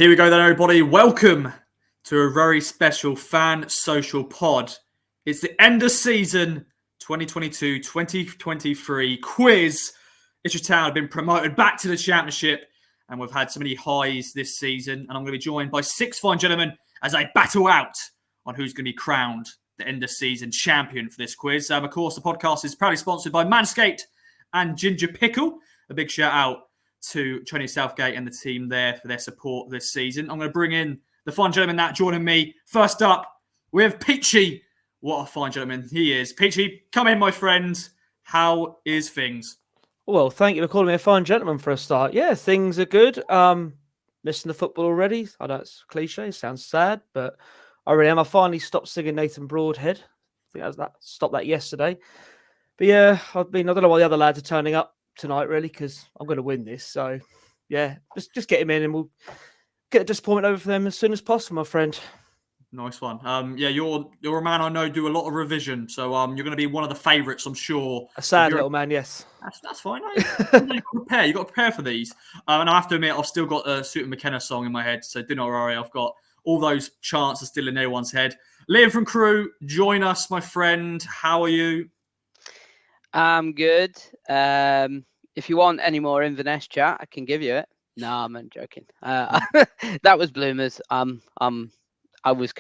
Here we go then, everybody. Welcome to a very special fan social pod. It's the end of season 2022-2023 quiz. Ipswich Town have been promoted back to the championship and we've had so many highs this season. And I'm going to be joined by six fine gentlemen as I battle out on who's going to be crowned the end of season champion for this quiz. Of course, the podcast is proudly sponsored by Manscaped and Ginger Pickle. A big shout out to Tony Southgate and the team there for their support this season. I'm going to bring in the fine gentleman that joining me. First up, we have Peachy. What a fine gentleman he is. Peachy, come in, my friend. How is things? Well, thank you for calling me a fine gentleman for a start. Yeah, things are good. Missing the football already. I know it's cliche, sounds sad, but I really am. I finally stopped singing Nathan Broadhead. I think stopped that yesterday. But yeah, I don't know why the other lads are turning up tonight, really, because I'm going to win this. So, yeah, just get him in and we'll get the disappointment over for them as soon as possible, my friend. Nice one. You're a man I know do a lot of revision, so you're going to be one of the favourites, I'm sure. A sad little man, yes. That's fine. You've got to prepare for these. And I have to admit, I've still got a Suit McKenna song in my head, so do not worry. I've got all those chants are still in everyone's head. Leif from Crewe, join us, my friend. How are you? I'm good. If you want any more Inverness chat, I can give you it. No, I'm joking. That was Bloomers. I was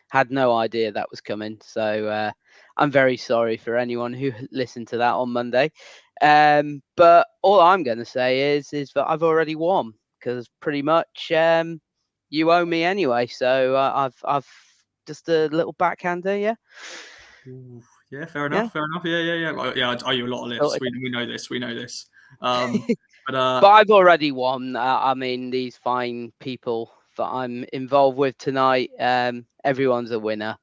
had no idea that was coming. So I'm very sorry for anyone who listened to that on Monday. But all I'm going to say is that I've already won because pretty much you owe me anyway. So I've just a little backhander, yeah. Ooh. Yeah, fair enough. Yeah. I owe you a lot of lifts. We know this. But I've already won. I mean, these fine people that I'm involved with tonight, everyone's a winner.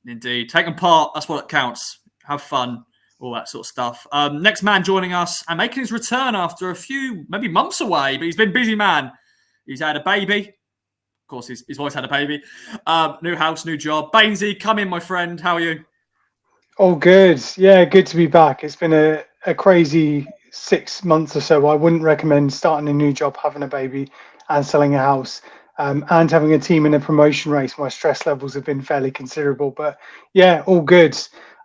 Indeed. Taking part, that's what counts. Have fun, all that sort of stuff. Next man joining us and making his return after a few, maybe months away, but he's been a busy man. He's had a baby. Of course, his wife's had a baby. New house, new job. Bainesy, come in, my friend. How are you? Oh, good. Yeah, good to be back. It's been a crazy 6 months or so. I wouldn't recommend starting a new job, having a baby and selling a house and having a team in a promotion race. My stress levels have been fairly considerable, but yeah, all good.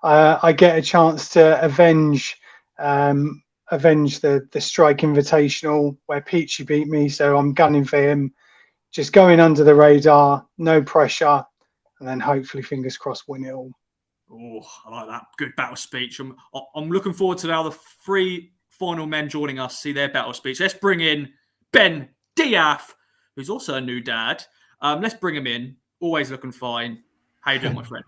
I get a chance to avenge the Strike Invitational where Peachy beat me. So I'm gunning for him, just going under the radar, no pressure, and then hopefully, fingers crossed, win it all. Oh, I like that. Good battle speech. I'm looking forward to now the three final men joining us, see their battle speech. Let's bring in Ben Diaf, who's also a new dad. Let's bring him in. Always looking fine. How you doing, my friend?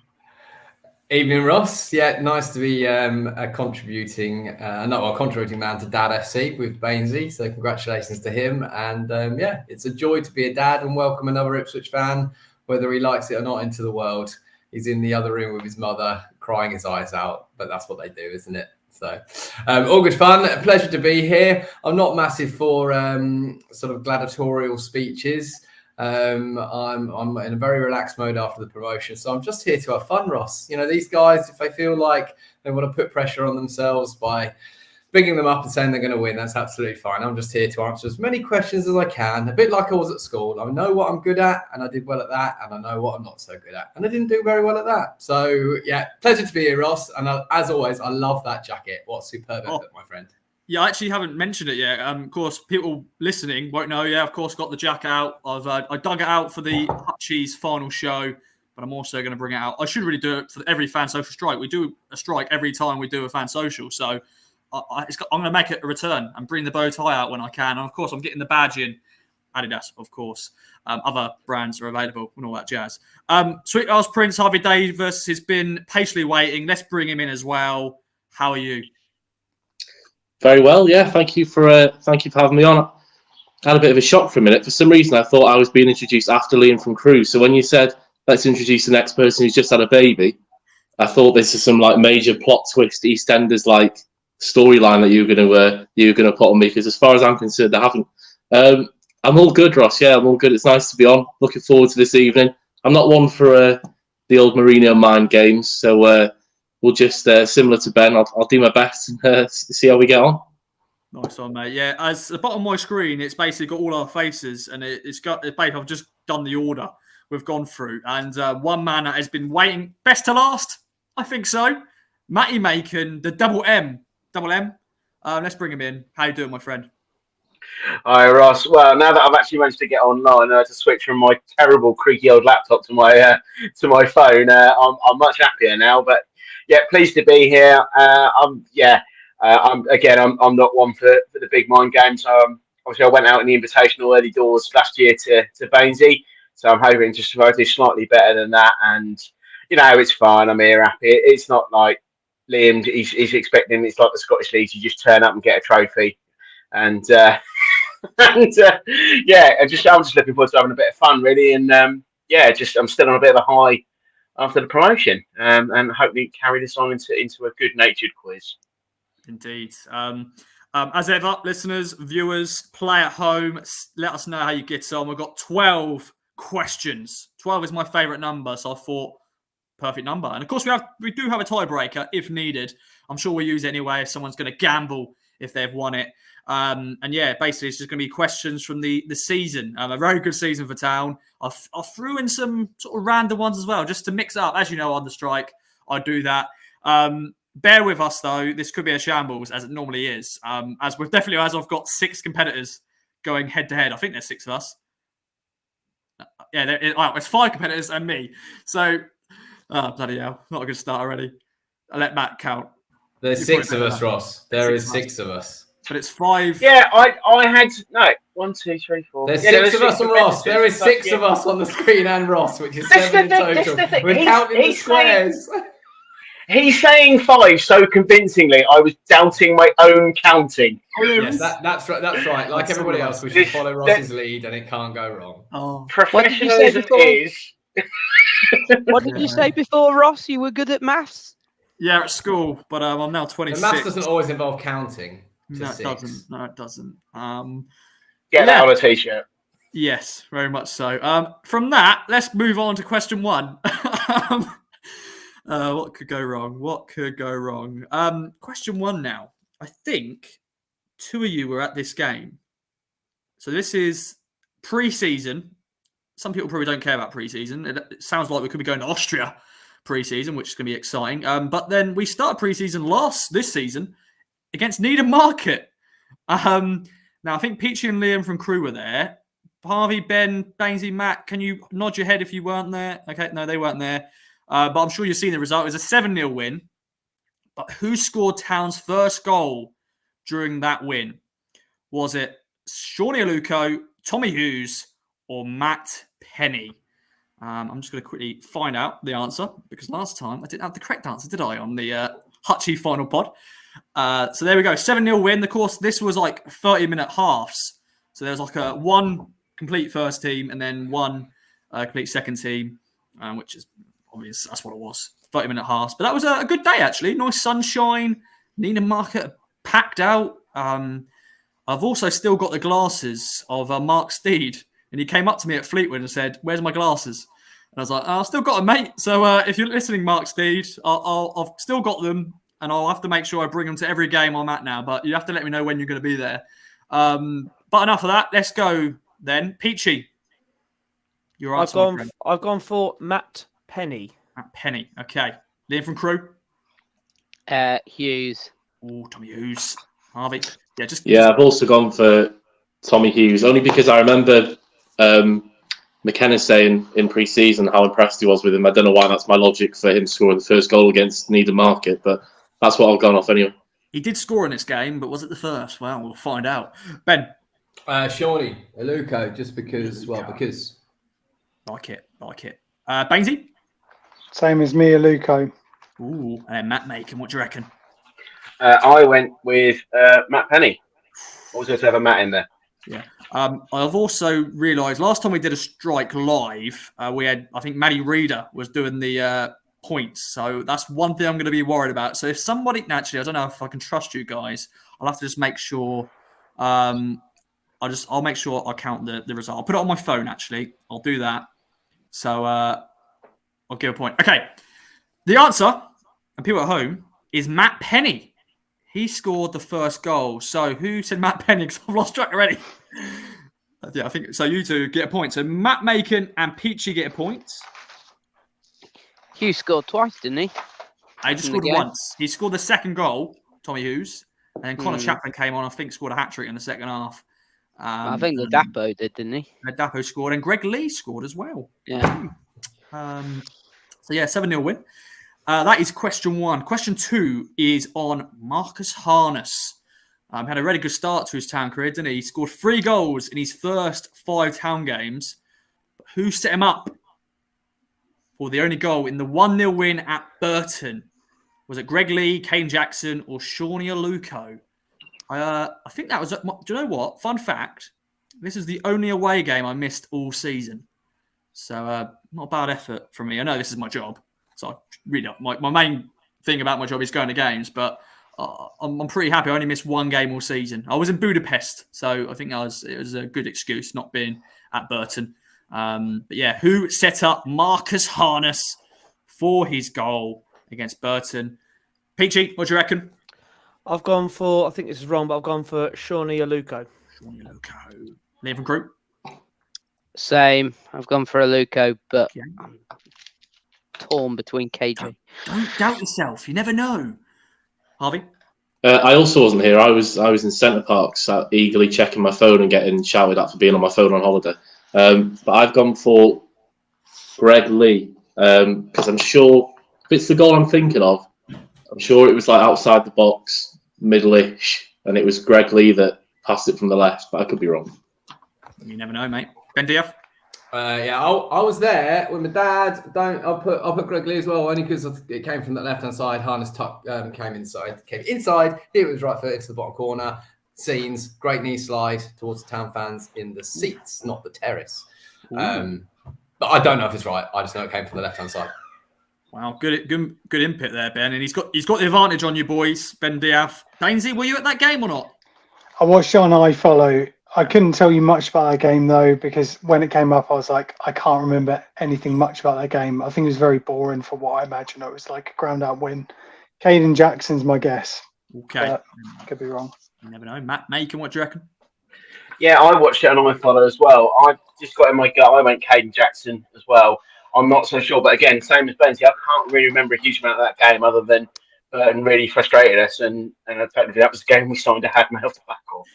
Evening, Ross. Yeah, nice to be a contributing man to Dad FC with Bainesy. So congratulations to him. And it's a joy to be a dad and welcome another Ipswich fan, whether he likes it or not, into the world. He's in the other room with his mother, crying his eyes out. But that's what they do, isn't it? So, all good fun. A pleasure to be here. I'm not massive for sort of gladiatorial speeches. I'm in a very relaxed mode after the promotion. So I'm just here to have fun, Ross. You know, these guys, if they feel like they want to put pressure on themselves by bigging them up and saying they're going to win, that's absolutely fine. I'm just here to answer as many questions as I can, a bit like I was at school. I know what I'm good at, and I did well at that, and I know what I'm not so good at, and I didn't do very well at that. So, yeah, pleasure to be here, Ross. And as always, I love that jacket. What a superb effort, my friend. Yeah, I actually haven't mentioned it yet. Of course, people listening won't know. Yeah, of course, got the jacket out. I dug it out for the Hutchie's final show, but I'm also going to bring it out. I should really do it for every fan social strike. We do a strike every time we do a fan social, so I'm going to make it a return and bring the bow tie out when I can. And of course, I'm getting the badge in. Adidas, of course. Other brands are available and all that jazz. Sweet Ass Prince, Harvey Davies has been patiently waiting. Let's bring him in as well. How are you? Very well, yeah. Thank you for having me on. I had a bit of a shock for a minute. For some reason, I thought I was being introduced after Liam from Crewe. So when you said, let's introduce the next person who's just had a baby, I thought this is some like major plot twist, EastEnders like storyline that you were gonna put on me, because as far as I'm concerned, I haven't. I'm all good, Ross. Yeah, I'm all good. It's nice to be on. Looking forward to this evening. I'm not one for the old Mourinho mind games, so we'll just similar to Ben. I'll do my best and see how we get on. Nice one, mate. Yeah, as the bottom of my screen, it's basically got all our faces, and it's got, babe, I've just done the order we've gone through, and one man that has been waiting, best to last, I think so. Makin, the double M. Let's bring him in. How you doing, my friend? Hi, Ross. Well, now that I've actually managed to get online to switch from my terrible creaky old laptop to my phone, I'm much happier now. But yeah, pleased to be here. I'm not one for the big mind games. Obviously, I went out in the invitational early doors last year to Bainesy, so I'm hoping to try to do slightly better than that. And it's fine. I'm here happy. It's not like Liam. He's expecting. It's like the Scottish League. You just turn up and get a trophy, and. I'm just looking forward to having a bit of fun, really, and I'm still on a bit of a high after the promotion, and hopefully carry this on into a good-natured quiz. Indeed. As ever, listeners, viewers, play at home. Let us know how you get on. We've got 12 questions. 12 is my favourite number, so I thought perfect number. And of course, we do have a tiebreaker if needed. I'm sure we'll use it anyway if someone's going to gamble if they've won it. Basically, it's just going to be questions from the season. A very good season for Town. I threw in some sort of random ones as well, just to mix up. As you know, on the strike, I do that. Bear with us, though. This could be a shambles, as it normally is. As I've got 6 competitors going head-to-head. I think there's 6 of us. It's 5 competitors and me. So, bloody hell. Not a good start already. I'll let Matt count. There's 6 of us, Ross. There is 6 of us. But it's 5. Yeah, I had 1, 2, 3, 4. There's 6 of us on Ross. There is 6 of us on the screen and Ross, which is 7 in total. We're counting the squares. He's saying 5 so convincingly. I was doubting my own counting. Yes, that's right. That's right. Like everybody else, we should follow Ross's lead, and it can't go wrong. Oh, professionalism is. What did you say before, Ross? You were good at maths? Yeah, at school, but I'm now 26. The maths doesn't always involve counting. No, it doesn't. No, it doesn't. Get that on a t-shirt. Yes, very much so. From that, let's move on to question 1. What could go wrong? Question 1 now. I think 2 of you were at this game. So this is pre-season. Some people probably don't care about pre-season. It sounds like we could be going to Austria pre-season, which is going to be exciting. But then we started pre-season this season against Needham Market. Now, I think Peachy and Liam from Crewe were there. Harvey, Ben, Bainesy, Matt, can you nod your head if you weren't there? Okay, no, they weren't there. But I'm sure you've seen the result. It was a 7-0 win. But who scored Town's first goal during that win? Was it Shawnee Aluko, Tommy Hughes, or Matt Penny? I'm just going to quickly find out the answer, because last time I didn't have the correct answer, did I, on the Hutchie final pod? So there we go, 7-0 win. Of course, this was like 30-minute halves. So there was like a 1 complete first team and then 1 complete second team, which is obvious. That's what it was, 30-minute halves. But that was a good day, actually. Nice sunshine. Needham Market packed out. I've also still got the glasses of Mark Steed. And he came up to me at Fleetwood and said, "Where's my glasses?" And I was like, "I've still got them, mate." So if you're listening, Mark Steed, I've still got them. And I'll have to make sure I bring them to every game I'm at now. But you have to let me know when you're going to be there. But enough of that. Let's go then. Peachy, your answer. I've gone for Matt Penny. Matt Penny. Okay. Liam from Crewe. Hughes. Oh, Tommy Hughes. Harvey. I've also gone for Tommy Hughes, only because I remember McKenna saying in pre-season how impressed he was with him. I don't know why that's my logic for him scoring the first goal against Needham Market, but that's what I've gone off anyway. He did score in this game, but was it the first? Well, we'll find out. Ben. Shawnee Aluko, just because. Because. Like it. Bainesy. Same as me, Aluko. Ooh, and Matt Makin. What do you reckon? I went with Matt Penny. Also to have a Matt in there. Yeah. I've also realised last time we did a strike live, we had, I think Maddie Reeder was doing the points. So that's one thing I'm going to be worried about. So if somebody, naturally, I don't know if I can trust you guys. I'll have to just make sure. I'll make sure I count the result. I'll put it on my phone, actually. I'll do that. So I'll give a point. Okay. The answer, and people at home, is Matt Penny. he scored the first goal. So who said Matt Penning? I've lost track already. Yeah, I think so. You two get a point. So Matt Makin and Peachy get a point. Hugh scored twice, didn't he? I just In the scored game? once. He scored the second goal, Tommy Hughes, and then Conor Hmm. Chaplin came on. I think scored a hat trick in the second half. I think the Dapo did, didn't he? Dapo scored, and Greg Lee scored as well. Yeah. So yeah, 7-0 win. That is question 1. Question 2 is on Marcus Harness. Had a really good start to his town career, didn't he? He scored 3 goals in his first 5 town games. But who set him up for the only goal in the 1-0 win at Burton? Was it Greg Lee, Kane Jackson, or Shawnee Aluko? I think that was... Do you know what? Fun fact. This is the only away game I missed all season. So not a bad effort from me. I know this is my job. So I really my main thing about my job is going to games, but I'm pretty happy. I only missed 1 game all season. I was in Budapest, so I think it was a good excuse not being at Burton. But yeah, who set up Marcus Harness for his goal against Burton? Peachy, what do you reckon? I've gone for, I think this is wrong, but I've gone for Shawnee Aluko. Shawnee Aluko. Liam from Crewe? Same. I've gone for Aluko, but Okay. I'm torn between KJ. Don't doubt yourself. You never know. Harvey? I also wasn't here. I was in Centre Park, sat eagerly checking my phone and getting shouted at for being on my phone on holiday. But I've gone for Greg Lee because I'm sure if it's the goal I'm thinking of, I'm sure it was like outside the box, middle-ish, and it was Greg Lee that passed it from the left, but I could be wrong. You never know, mate. Ben Diaz? Yeah, I was there with my dad. I'll put Greg Lee as well, only because it came from the left-hand side. Harness came inside. It was right foot into the bottom corner. Scenes, great knee slide towards the town fans in the seats, not the terrace. But I don't know if it's right. I just know it came from the left-hand side. Wow, good input there, Ben. And he's got the advantage on you boys, Ben Diaz. Dainsy, were you at that game or not? I watched it on iFollow. I couldn't tell you much about that game though, because when it came up, I was like, I can't remember anything much about that game. I think it was very boring for what I imagine. It was like a ground out win. Caden Jackson's my guess. Okay. But could be wrong. You never know. Matt Makin, what do you reckon? Yeah, I watched it on iFollow as well. I just got in my gut. I went Caden Jackson as well. I'm not so sure, but again, same as Benzie, I can't really remember a huge amount of that game other than Burton really frustrated us, and effectively that was the game we signed to have mail to back off.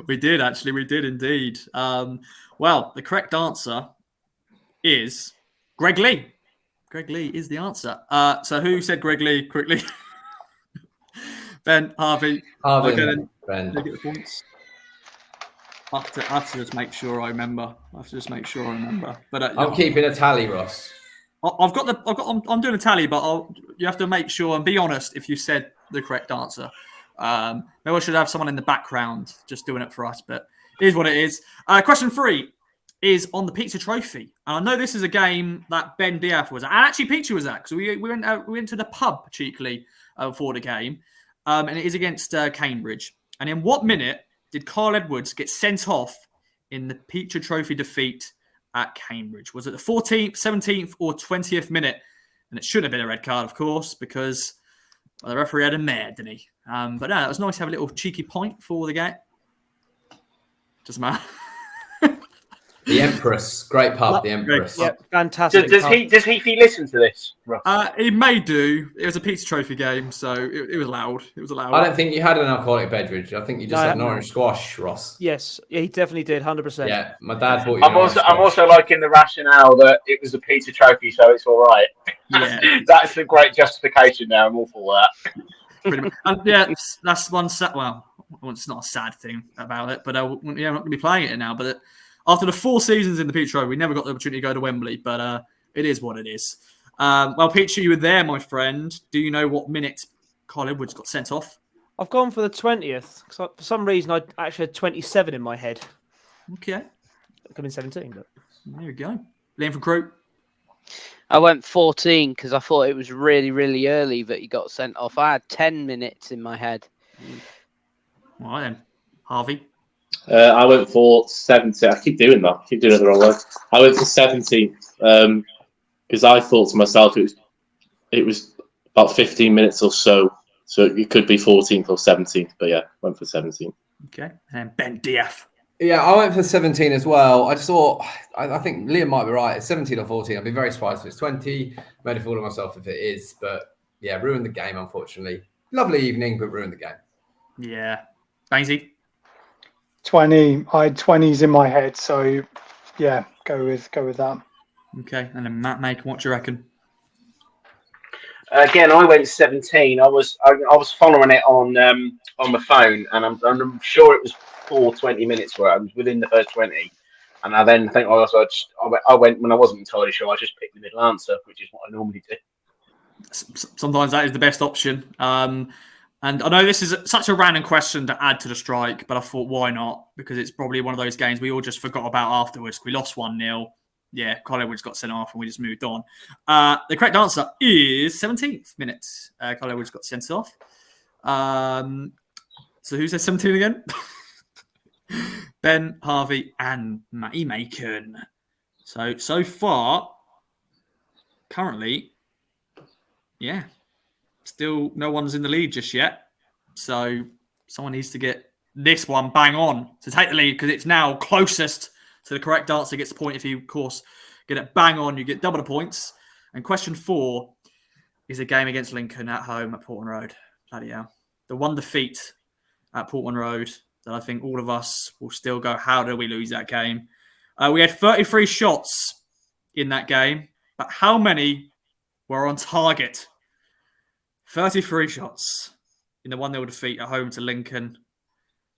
We did, actually. We did indeed. Well, the correct answer is Greg Lee. Greg Lee is the answer. So who said Greg Lee quickly? Ben, Harvey. Okay, then. Ben. They get the points. I have to just make sure I remember. But I'm keeping a tally, Ross. I'm doing a tally, but you have to make sure and be honest if you said the correct answer. Maybe I should have someone in the background just doing it for us, but it is what it is. Question 3 is on the Pizza Trophy. And I know this is a game that Ben Diaz was at. And actually, Pizza was at, because we went to the pub cheekily before the game. And it is against Cambridge. And in what minute did Carl Edwards get sent off in the Pizza Trophy defeat at Cambridge? Was it the 14th, 17th, or 20th minute? And it should have been a red card, of course, because the referee had a mare, didn't he? But no, it was nice to have a little cheeky point for the game. Doesn't matter. The Empress, great pub, the Empress. Yeah, fantastic. Does he listen to this, Ross? He may do. It was a Pizza Trophy game, so it was loud. It was allowed. I don't think you had an alcoholic beverage. I think you just No, had an orange squash, Ross. Yes, he definitely did, 100%. Yeah, my dad bought you. I'm also liking the rationale that it was a Pizza Trophy, so it's all right. Yeah. That's a great justification now. I'm all for that. Pretty much. And yeah, that's one sad. Well, it's not a sad thing about it, but I'm not going to be playing it now. But after the 4 seasons in the Pizza Trophy, we never got the opportunity to go to Wembley. But it is what it is. Well, Peachy, you were there, my friend. Do you know what minute Carl Edwards got sent off? I've gone for the 20th. For some reason, I actually had 27 in my head. Okay. It could have been 17, but There you go. Liam from Crewe. I went 14 because I thought it was really, really early that he got sent off. I had 10 minutes in my head. All right, then. Harvey. I went for 17. I keep doing that. I keep doing it the wrong way. I went for 17th because I thought to myself it was about 15 minutes or so So it could be 14th or 17th, but yeah, went for 17th. Okay. And Ben DF. Yeah, I went for 17 as well. I just thought, I think Liam might be right. It's 17 or 14. I'd be very surprised if it's 20. Made a fool of myself if it is. But yeah, ruined the game, unfortunately. Lovely evening, but ruined the game. Yeah. Bainesy? 20. I had 20s in my head, so yeah, go with that. Okay. And then Matt Makin, what do you reckon? Again, I went 17. I was following it on my phone, and I'm sure it was 20 minutes where I was within the first 20. And I then think I went when I wasn't entirely sure. I just picked the middle answer, which is what I normally do. Sometimes that is the best option. And I know this is such a random question to add to the strike, but I thought, why not? Because it's probably one of those games we all just forgot about afterwards. We lost 1-0. Yeah, Edwards got sent off and we just moved on. The correct answer is 17th minute. Edwards got sent off. So who says 17 again? Ben, Harvey, and Matty Makin. So far, currently, yeah, still no one's in the lead just yet. So someone needs to get this one bang on to take the lead because it's now closest. So the correct answer gets a point. If you, of course, get it bang on, you get double the points. And question 4 is a game against Lincoln at home at Portman Road. Bloody hell. The one defeat at Portman Road that I think all of us will still go, how did we lose that game? We had 33 shots in that game, but how many were on target? 33 shots in the 1-0 defeat at home to Lincoln.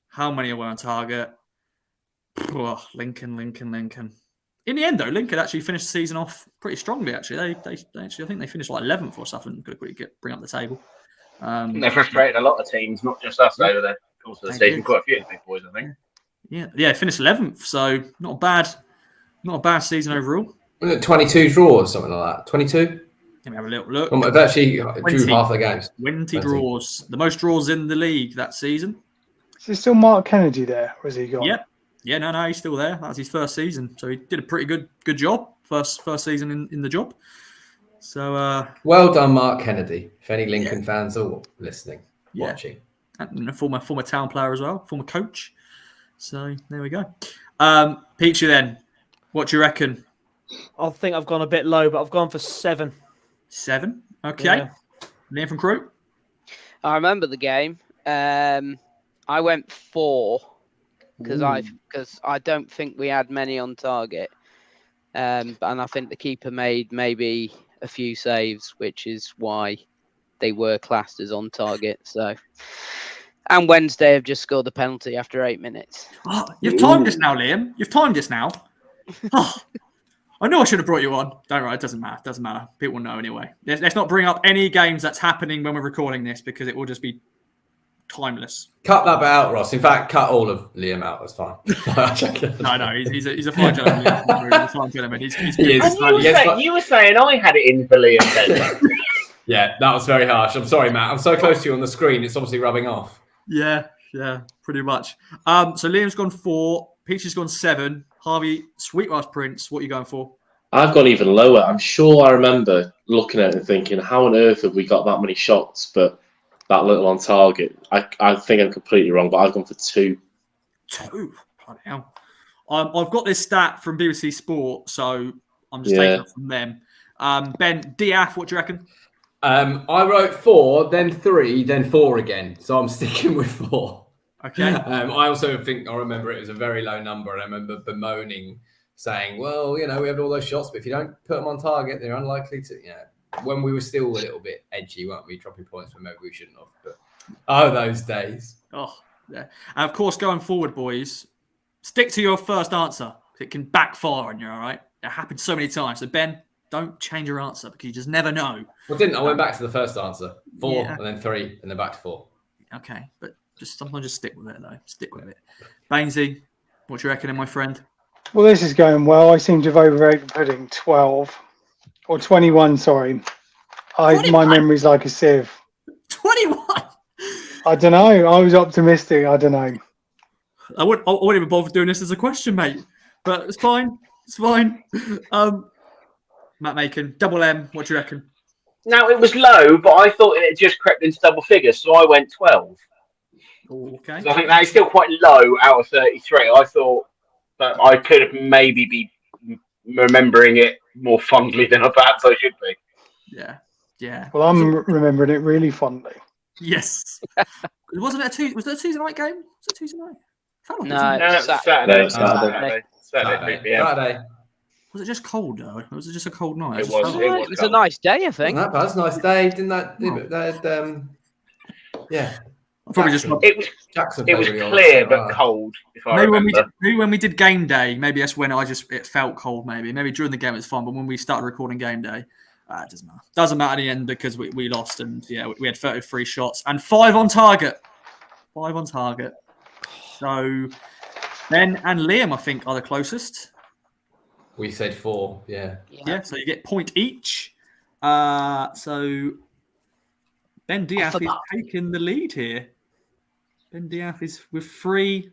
How many were on target? Oh, Lincoln. In the end, though, Lincoln actually finished the season off pretty strongly. Actually, they actually, I think they finished like 11th or something. Could bring up the table. They frustrated a lot of teams, not just us over the course of the season. Quite a few of the big boys, I think. Yeah, finished 11th, so not a bad season overall. Was it 22 draws, something like that? 22? Let me have a little look. I've actually drew half the games. 20 draws, the most draws in the league that season. Is there still Mark Kennedy there, or has he gone? Yep. Yeah, no, he's still there. That was his first season, so he did a pretty good job. First season in the job. So well done, Mark Kennedy. If any Lincoln fans are listening, watching, and a former town player as well, former coach. So there we go. Peachy, then, what do you reckon? I think I've gone a bit low, but I've gone for 7. 7. Okay. Yeah. Liam from Crewe. I remember the game. I went 4 because I don't think we had many on target, and I think the keeper made maybe a few saves, which is why they were classed as on target. So, and Wednesday have just scored the penalty after 8 minutes. Oh, you've timed this now, Liam. You've timed this now. Oh, I know I should have brought you on. Don't worry, it doesn't matter. It doesn't matter. People will know anyway. Let's not bring up any games that's happening when we're recording this because it will just be timeless. Cut that bit out, Ross. In fact, cut all of Liam out. That's fine. No, he's a fine gentleman. He's a fine gentleman. You were saying I had it in for Liam. Yeah, that was very harsh. I'm sorry, Matt. I'm so close to you on the screen. It's obviously rubbing off. Yeah, pretty much. So Liam's gone 4. Peachy's gone 7. Harvey, Sweetwash Prince, what are you going for? I've gone even lower. I'm sure I remember looking at it and thinking, how on earth have we got that many shots, but that little on target? I think I'm completely wrong, but I've gone for 2. 2? Bloody hell. I've got this stat from BBC Sport, so I'm just taking it from them. Ben, DF, what do you reckon? I wrote 4, then 3, then 4 again. So I'm sticking with 4. Okay. I also think I remember it was a very low number, and I remember bemoaning, saying, "Well, we had all those shots, but if you don't put them on target, they're unlikely to." When we were still a little bit edgy, weren't we, dropping points when maybe we shouldn't have? But those days. Oh, yeah. And of course, going forward, boys, stick to your first answer. It can backfire on you. All right, it happened so many times. So Ben, don't change your answer because you just never know. Well, didn't I? Went back to the first answer, 4, and then 3, and then back to 4. Okay, but sometimes just stick with it, though. Stick with it. Bainesy, what do you reckon, my friend? Well, this is going well. I seem to have overrated pudding 12 or 21. Sorry, 21? My memory's like a sieve. 21. I don't know. I was optimistic. I don't know. I wouldn't even bother doing this as a question, mate. But it's fine. It's fine. Matt Makin, double M. What do you reckon? Now, it was low, but I thought it had just crept into double figures, so I went 12. Okay. So I think that is still quite low out of 33. I thought that I could have maybe be remembering it more fondly than perhaps I should be. Yeah. Yeah. Well, I'm remembering it really fondly. Yes. Wasn't it was it a Tuesday night game? Was it Tuesday night? Felt like it was No, on- No, it was Saturday. Saturday. No, Saturday. Saturday, 3 p.m. Saturday. Was it just cold though? Was it just a cold night? It just was, felt it like- It was a nice day, I think. That was a nice day, didn't that? Oh. Yeah. I probably just Jackson. Jackson It was played really clear well. but cold, if I maybe remember. when we did game day, maybe that's when it felt cold. Maybe during the game it was fun, but when we started recording game day, it doesn't matter. Doesn't matter in the end because we lost, and yeah, we had 33 shots and 5 on target. 5 on target. So Ben and Liam, I think, are the closest. We said 4, yeah. Yeah, so you get point each. So Ben Diaz is taking the lead here. Ben Diaz is with 3.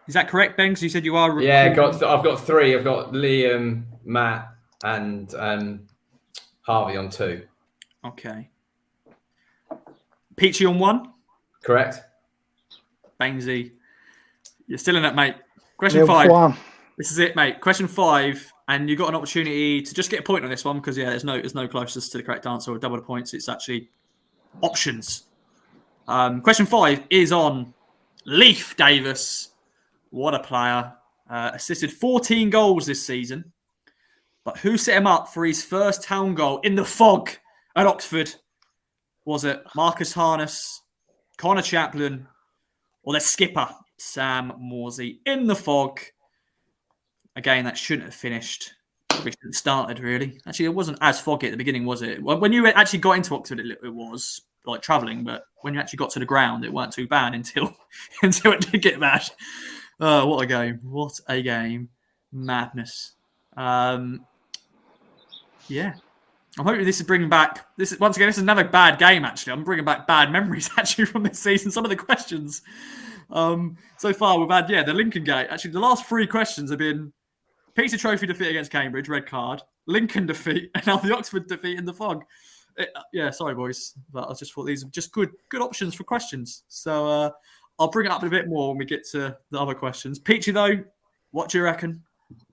Is that correct, Ben? Because you said you are. Yeah, I've got 3. I've got Liam, Matt, and Harvey on 2. Okay. Peachy on 1. Correct? Bainesy, you're still in it, mate. Question Nil 5. one. This is it, mate. Question 5, and you got an opportunity to just get a point on this one because there's no closest to the correct answer or double the points. It's actually options. Question 5 is on Leif Davies. What a player! Assisted 14 goals this season, but who set him up for his first town goal in the fog at Oxford? Was it Marcus Harness, Conor Chaplin, or the skipper Sam Morsey in the fog? Again, that shouldn't have finished. Probably shouldn't have started, really. Actually, it wasn't as foggy at the beginning, was it? When you actually got into Oxford, it was like travelling, but when you actually got to the ground, it weren't too bad until it did get bad. What a game. What a game. Madness. Yeah. I'm hoping this is bringing back... Once again, this is another bad game, actually. I'm bringing back bad memories, actually, from this season. Some of the questions... so far, we've had, the Lincoln Gate. Actually, the last 3 questions have been Peter Trophy defeat against Cambridge, red card, Lincoln defeat, and now the Oxford defeat in the fog. Sorry, boys. But I just thought these are just good options for questions. So I'll bring it up a bit more when we get to the other questions. Peachy, though, what do you reckon?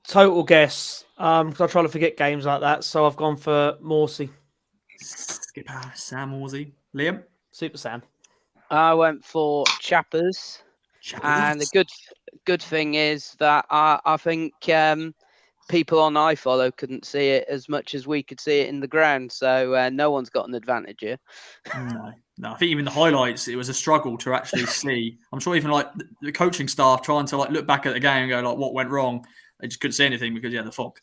Total guess. Because I try to forget games like that. So I've gone for Morsey. Skipper Sam Morsey. Liam? Super Sam. I went for Chappers. And the good thing is that I think people on iFollow couldn't see it as much as we could see it in the ground. So no one's got an advantage here. No, I think even the highlights, it was a struggle to actually see. I'm sure even like the coaching staff trying to like look back at the game and go like, what went wrong? They just couldn't see anything because the fog,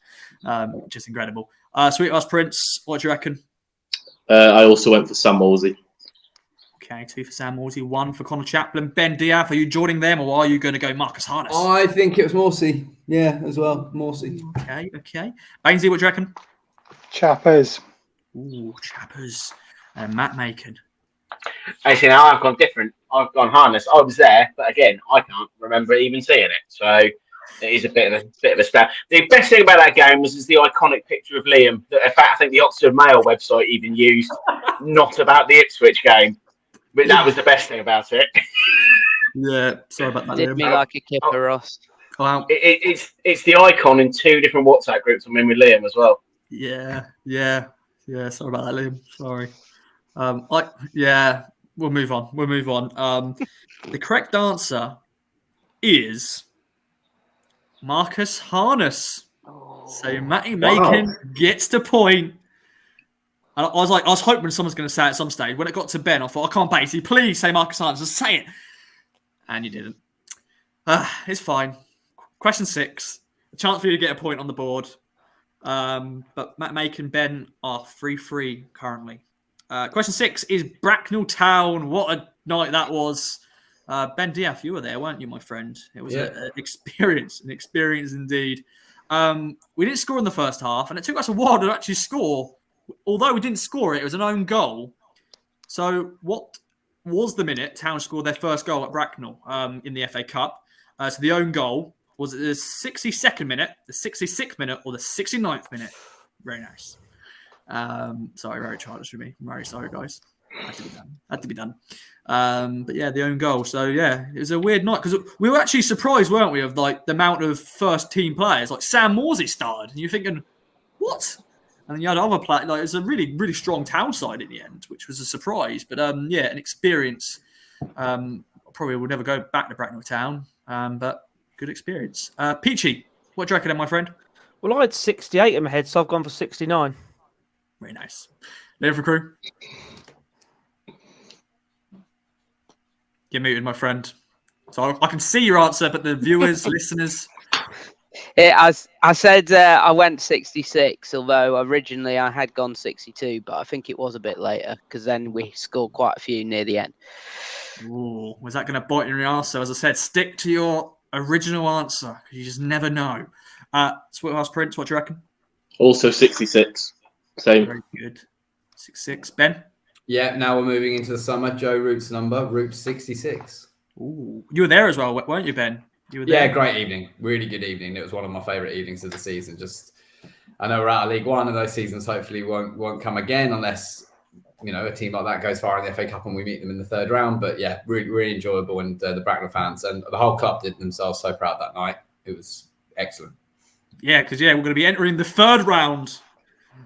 which is incredible. Sweet Ass Prince, what do you reckon? I also went for Sam Morsey. Okay, 2 for Sam Morsey, 1 for Conor Chaplin. Ben Diaz, are you joining them or are you going to go Marcus Harness? I think it was Morsey. Yeah, as well. Morsey. Okay. Bainesy, what do you reckon? Chappers. Ooh, Chappers. And Matt Makin. Actually, now I've gone different. I've gone Harness. I was there, but again, I can't remember even seeing it. So it is a bit of a stab. The best thing about that game was the iconic picture of Liam that, in fact, I think the Oxford Mail website even used, not about the Ipswich game. But that was the best thing about it. Yeah, sorry about that. Did me like a kipper, Ross. Wow. It's the icon in 2 different WhatsApp groups I'm in with Liam as well. Yeah. Sorry about that, Liam. Sorry. We'll move on. The correct answer is Marcus Harness. So Matty Makin gets the point. And I was hoping someone's going to say it at some stage. When it got to Ben, I thought, I can't Basie, please say Marcus Harness, just say it. And you didn't. It's fine. Question 6. A chance for you to get a point on the board. But Matt Makin and Ben are 3-3 currently. Question 6 is Bracknell Town. What a night that was. Ben Diaz, you were there, weren't you, my friend? It was an experience indeed. We didn't score in the first half, and it took us a while to actually score. Although we didn't score it was an own goal. So what was the minute Town scored their first goal at Bracknell in the FA Cup? So the own goal, was it the 62nd minute, the 66th minute, or the 69th minute? Very nice. Sorry, very childish for me. I'm very sorry, guys. Had to be done. But yeah, the own goal. So yeah, it was a weird night because we were actually surprised, weren't we, of like the amount of first team players. Like Sam Morsey started, and you're thinking, what? And then you had other players. Like, it was a really, really strong town side in the end, which was a surprise. But yeah, an experience. Probably will never go back to Bracknell Town, but good experience. Peachy, what do you reckon, then, my friend? Well, I had 68 in my head, so I've gone for 69. Very nice. Leif for Crewe. You're muted, my friend. So I can see your answer, but the viewers, listeners. I said I went 66, although originally I had gone 62, but I think it was a bit later because then we scored quite a few near the end. Ooh, was that going to bite in your ass? So as I said, stick to your original answer because you just never know. Sweethouse Prince, what do you reckon? Also 66. Same. Very good. 66. Ben? Yeah, now we're moving into the summer. Joe Root's number, Root 66. Ooh, you were there as well, weren't you, Ben? You were there. Yeah, great evening. Really good evening. It was one of my favourite evenings of the season. I know we're out of League One, and those seasons hopefully won't come again unless, a team like that goes far in the FA Cup and we meet them in the third round. But yeah, really, really enjoyable. And the Bracknell fans and the whole club did themselves so proud that night. It was excellent. Yeah, because we're going to be entering the third round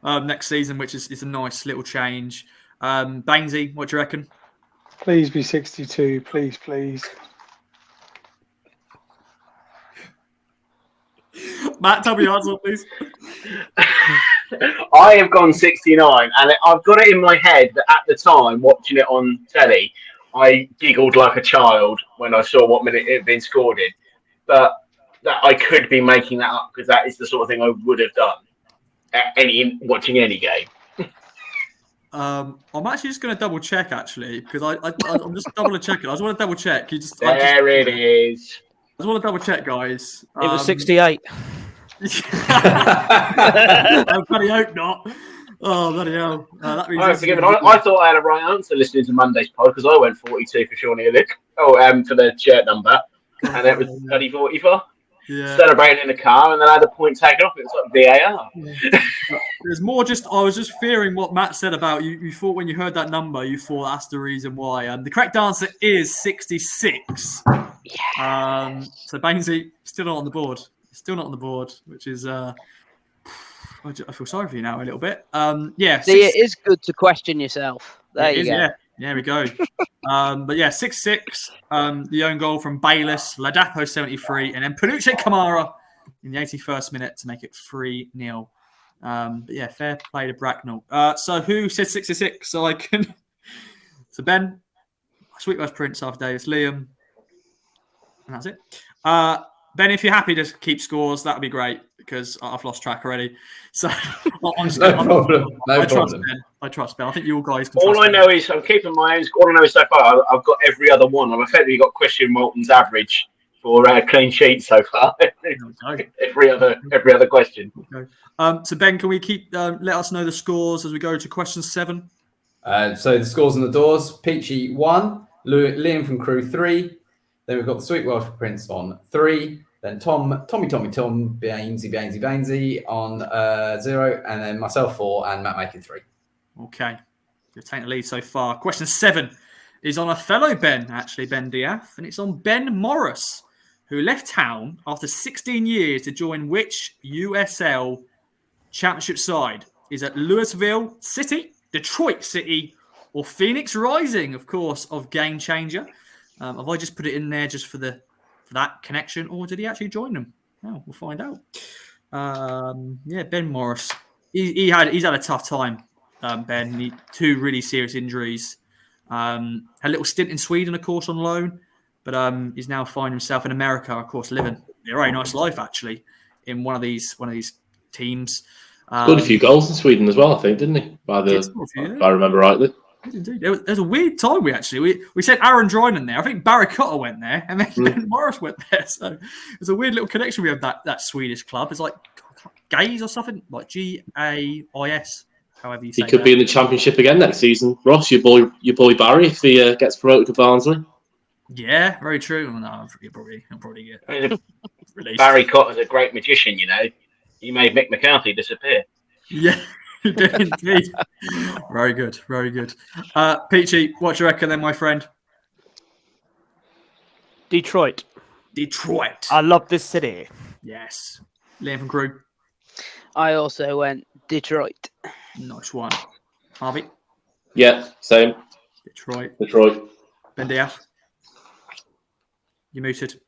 next season, which is a nice little change. Bainesy, what do you reckon? Please be 62. Please, please. Matt, tell me your answer, please. I have gone 69, and I've got it in my head that at the time, watching it on telly, I giggled like a child when I saw what minute it had been scored in. But that I could be making that up because that is the sort of thing I would have done watching any game. I'm actually just going to double check because I'm just double checking. I just want to double check. It is. I just want to double check, guys. It was 68. I bloody hope not. Oh, bloody hell. That means I thought I had a right answer listening to Monday's pod because I went 42 for Shawnee Illick. For the shirt number. And it was 44. Yeah. Celebrating in the car, and then I had a point taken off. It was like VAR. Yeah. There's more. I was just fearing what Matt said about you. You thought when you heard that number, you thought that's the reason why. The correct answer is 66. Yeah. So Bainesy still not on the board. Still not on the board, which is. I feel sorry for you now a little bit. Yeah. See, it is good to question yourself. There you go. Yeah. There we go. But yeah, 6-6. The own goal from Bayless, Ladapo 73, and then Panucci Kamara in the 81st minute to make it 3-0. But yeah, fair play to Bracknell. So who said 66? So I can. So Ben, Sweethouse Prince, after Davies, Liam, and that's it. Ben, if you're happy to keep scores, that would be great because I've lost track already. So I'm just no problem. I trust Ben. I think you all guys can. All I know is I'm keeping my own. All I know is so far I've got every other one. I've effectively got Christian Moulton's average for clean sheets so far. every other question. Okay. So Ben, can we let us know the scores as we go to question 7? So the scores on the doors: Peachy 1, Liam from Crewe 3. Then we've got the Sweet Welsh Prince on 3. Then Tommy, Bainesy on 0. And then myself 4 and Matt Makin 3. Okay. You're taking the lead so far. Question 7 is on a fellow Ben, actually, Ben Diath. And it's on Ben Morris, who left town after 16 years to join which USL championship side? Is it Louisville City, Detroit City, or Phoenix Rising, of course, of Game Changer? Have I just put it in there just for that connection, or did he actually join them? Oh, we'll find out. Yeah, Ben Morris. He's had a tough time, Ben. 2 really serious injuries. Had a little stint in Sweden, of course, on loan, but he's now finding himself in America, of course, living a very nice life actually in one of these teams. Scored a few goals in Sweden as well, I think, didn't he? If I remember rightly. Indeed. There's a weird time we said Aaron Drynan there. I think Barracotta went there, and then Ben Morris went there. So there's a weird little connection we have that Swedish club. It's like Gaze or something, like Gais, however you say. He could be in the championship again next season. Ross, your boy Barry, if he gets promoted to Barnsley. Yeah, very true. No, he'll probably get released. Barry Cotta's a great magician, you know. He made Mick McCarthy disappear. Yeah. You did indeed. Very good, very good. Peachy, what do you reckon then, my friend? Detroit. Detroit. I love this city. Yes. Liam from Crewe. I also went Detroit. Nice one. Harvey. Yeah, same. Detroit. Bendia. You muted.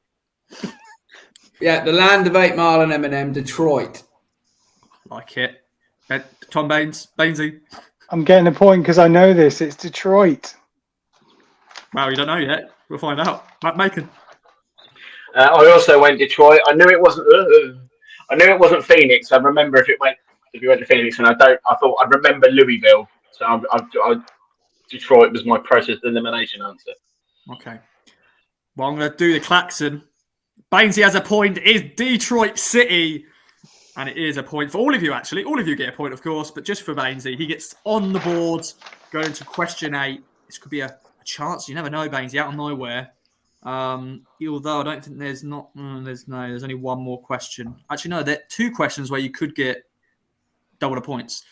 Yeah, the land of 8 Mile and M&M, Detroit. Like it. Tom Baines. Bainesy. I'm getting a point because I know this. It's Detroit. Well, you don't know yet. We'll find out. Makin. I also went Detroit. I knew it wasn't. I knew it wasn't Phoenix. I remember if you went to Phoenix, and I thought I'd remember Louisville. So Detroit was my process elimination answer. Okay. Well, I'm going to do the klaxon. Bainesy has a point. It is Detroit City. And it is a point for all of you, actually. All of you get a point, of course, but just for Bainesy. He gets on the board, going to question 8. This could be a chance. You never know, Bainesy, out of nowhere. Although I don't think there's only one more question. Actually, no, there are 2 questions where you could get double the points.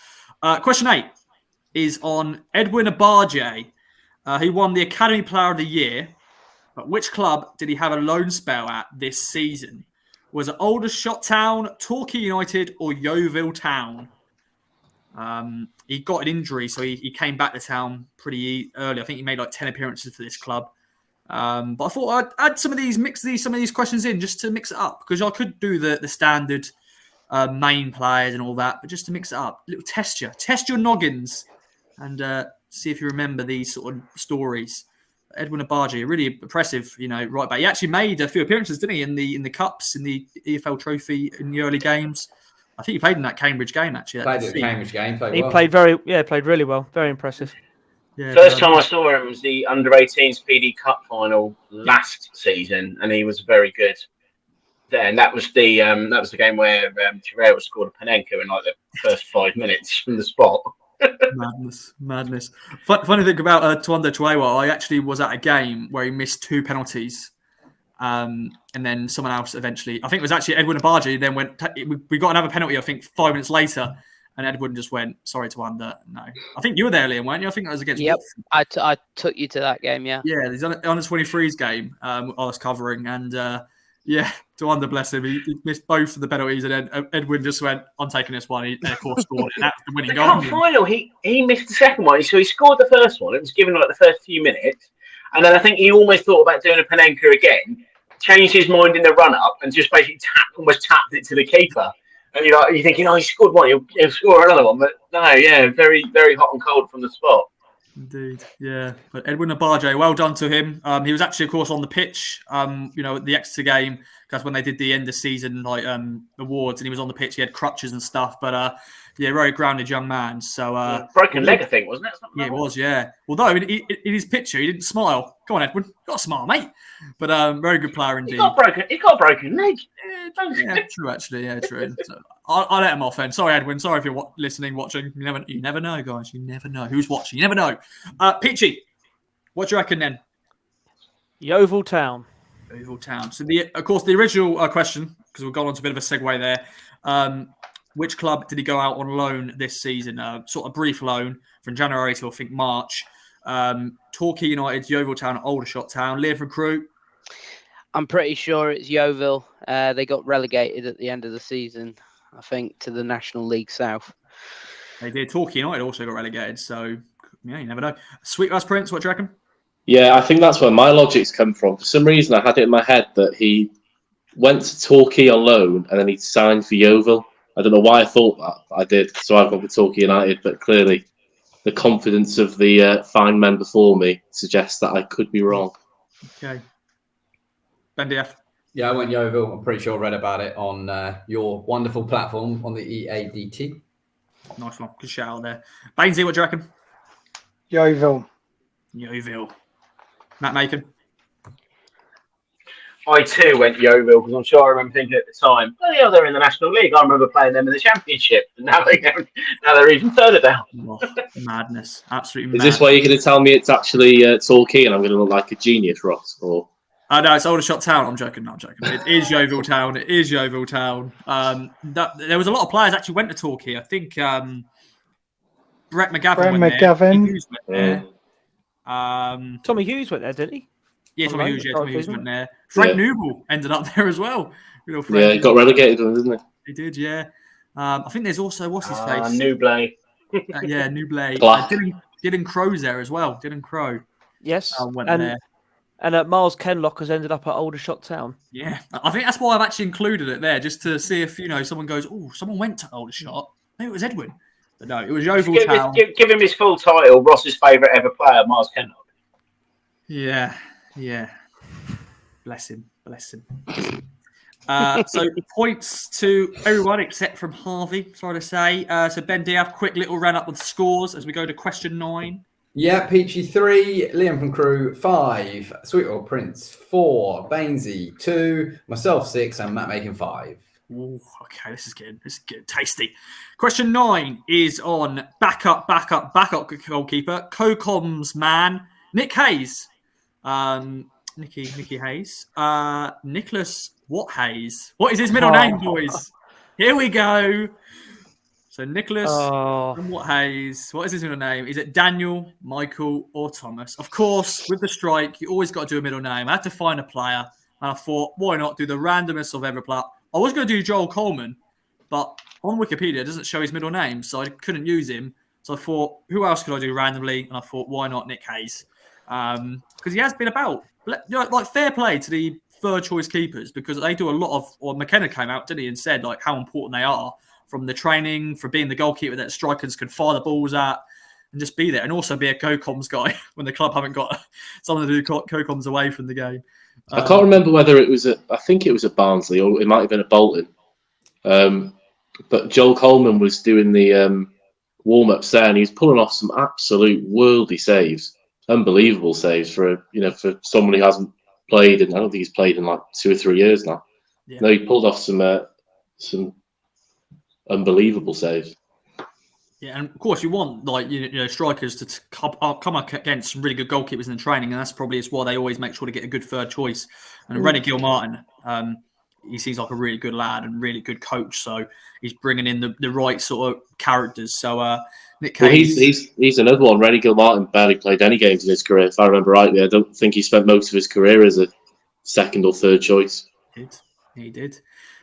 Question 8 is on Edwin Agbaje. He won the Academy Player of the Year. But which club did he have a loan spell at this season? Was it Aldershot Town, Torquay United, or Yeovil Town? He got an injury, so he came back to town pretty early. I think he made like 10 appearances for this club. But I thought I'd add some of these questions in just to mix it up, because I could do the standard main players and all that, but just to mix it up, a little test your noggins, and see if you remember these sort of stories. Edwin Agbaje, really impressive, right back. He actually made a few appearances, didn't he, in the cups, in the EFL Trophy in the early games. I think he played in that Cambridge game actually. Played in the Cambridge game. Played really well. Very impressive. Yeah, First time I saw him was the under-18s PD Cup final last season, and he was very good. Then that was the game where Terrell scored a Panenka in like the first 5 minutes from the spot. Madness. Funny thing about Tuanda Chuewa, I actually was at a game where he missed 2 penalties, and then someone else eventually, I think it was actually Edwin Agbaje, then we got another penalty, I think 5 minutes later, and Edwin just went, sorry Tuanda, no. I think you were there, Liam, weren't you? I think that was against Watford. I took you to that game, yeah. Yeah, the under 23s game I was covering, and Tuanda, bless him, he missed both of the penalties, and then Edwin just went, I'm taking this one. He, of course, scored, and that's the winning goal. The cup final, he missed the second one, so he scored the first one. It was given like the first few minutes, and then I think he almost thought about doing a Panenka again, changed his mind in the run-up, and just basically almost tapped it to the keeper. And you're thinking, he scored one, he'll score another one, but no, very, very hot and cold from the spot. Indeed, yeah. But Edwin Agbaje, well done to him. He was actually, of course, on the pitch. At the Exeter game, because when they did the end of season awards, and he was on the pitch, he had crutches and stuff. But very grounded young man. So broken leg, I think, wasn't it? Yeah, it was. Yeah. Although in his picture, he didn't smile. Go on, Edwin, you got to smile, mate. But very good player indeed. He got a broken leg. Yeah, true. Actually, yeah, true. So, I'll let him off then. Sorry, Edwin. Sorry if you're watching. You never know, guys. You never know who's watching. You never know. Peachy, what do you reckon then? Yeovil Town. Yeovil Town. So of course, the original question, because we've gone on to a bit of a segue there. Which club did he go out on loan this season? Sort of brief loan from January to I think March. Torquay United, Yeovil Town, Aldershot Town. Leif from Crewe. I'm pretty sure it's Yeovil. They got relegated at the end of the season, I think, to the National League South. They did. Torquay United also got relegated, so yeah, you never know. Sweetgrass Prince, what do you reckon? Yeah, I think that's where my logic's come from. For some reason, I had it in my head that he went to Torquay on loan and then he signed for Yeovil. I don't know why I thought that. I did. So I've got with Torquay United, but clearly the confidence of the fine men before me suggests that I could be wrong. Okay. BenDF. Yeah, I went Yeovil. I'm pretty sure I read about it on your wonderful platform on the EADT. Nice one. Good shout out there. Bainesy, what do you reckon? Yeovil. Matt Makin. I too went Yeovil because I'm sure I remember thinking at the time, they're in the National League. I remember playing them in the Championship, and now they're even further down. Madness, absolutely. Is this why you're going to tell me it's actually Torquay and I'm going to look like a genius, Ross? Or no, it's Aldershot Town. I'm joking. It is Yeovil Town. There was a lot of players actually went to Torquay. I think Brett McGavin Brett went McGavin. there. Hughes went there. Tommy Hughes went there, didn't he? Yeah, On Tommy loan, Hughes. Yeah, start Tommy of Hughes season. went there. Frank Yeah. Newell ended up there as well. Yeah, Frank he got relegated, didn't he? He did, yeah. I think there's also, what's his face? Newblay. Yeah, Newblay. Black. Dylan Crow's there as well. Dylan Crow Yes, went and there. Miles Kenlock has ended up at Aldershot Town. Yeah, I think that's why I've actually included it there, just to see if, someone goes, oh, someone went to Aldershot. Maybe it was Edwin. But no, it was Yeovil Town. Give him his full title, Ross's favourite ever player, Miles Kenlock. Yeah. Bless him. So points to everyone except from Harvey, sorry to say. So Ben Diaf, quick little run up with scores as we go to question 9. Yeah, Peachy 3, Liam from Crewe 5, Sweet Old Prince 4, Bainesy 2, myself 6, and Matt Makin 5. Ooh, okay, this is getting tasty. Question 9 is on backup goalkeeper, COCOM's man, Nick Hayes. Nicky Hayes. Nicholas Hayes. What is his middle name, boys? Here we go. So Nicholas Hayes. What is his middle name? Is it Daniel, Michael, or Thomas? Of course, with the strike, you always got to do a middle name. I had to find a player, and I thought, why not do the randomest of every player? I was going to do Joel Coleman, but on Wikipedia it doesn't show his middle name, so I couldn't use him. So I thought, who else could I do randomly? And I thought, why not Nick Hayes? Because he has been about. Like fair play to the third choice keepers, because they do a lot of. Or McKenna came out, didn't he, and said like how important they are from the training, for being the goalkeeper that strikers can fire the balls at and just be there, and also be a co-coms guy when the club haven't got someone to do co-coms away from the game. I can't remember whether it was I think it was at Barnsley or it might have been at Bolton. But Joel Coleman was doing the warm-ups there, and he was pulling off some absolute worldly saves, unbelievable saves for someone who hasn't played, and I don't think he's played in like 2 or 3 years now. Yeah. No, he pulled off some unbelievable saves. Yeah, and of course you want strikers to come up against some really good goalkeepers in the training, and that's probably why they always make sure to get a good third choice. And Rennie Gilmartin, he seems like a really good lad and really good coach, so he's bringing in the right sort of characters. So Nick Hayes, he's another one. Rennie Gilmartin barely played any games in his career, if I remember rightly. I don't think he spent most of his career as a second or third choice. He did.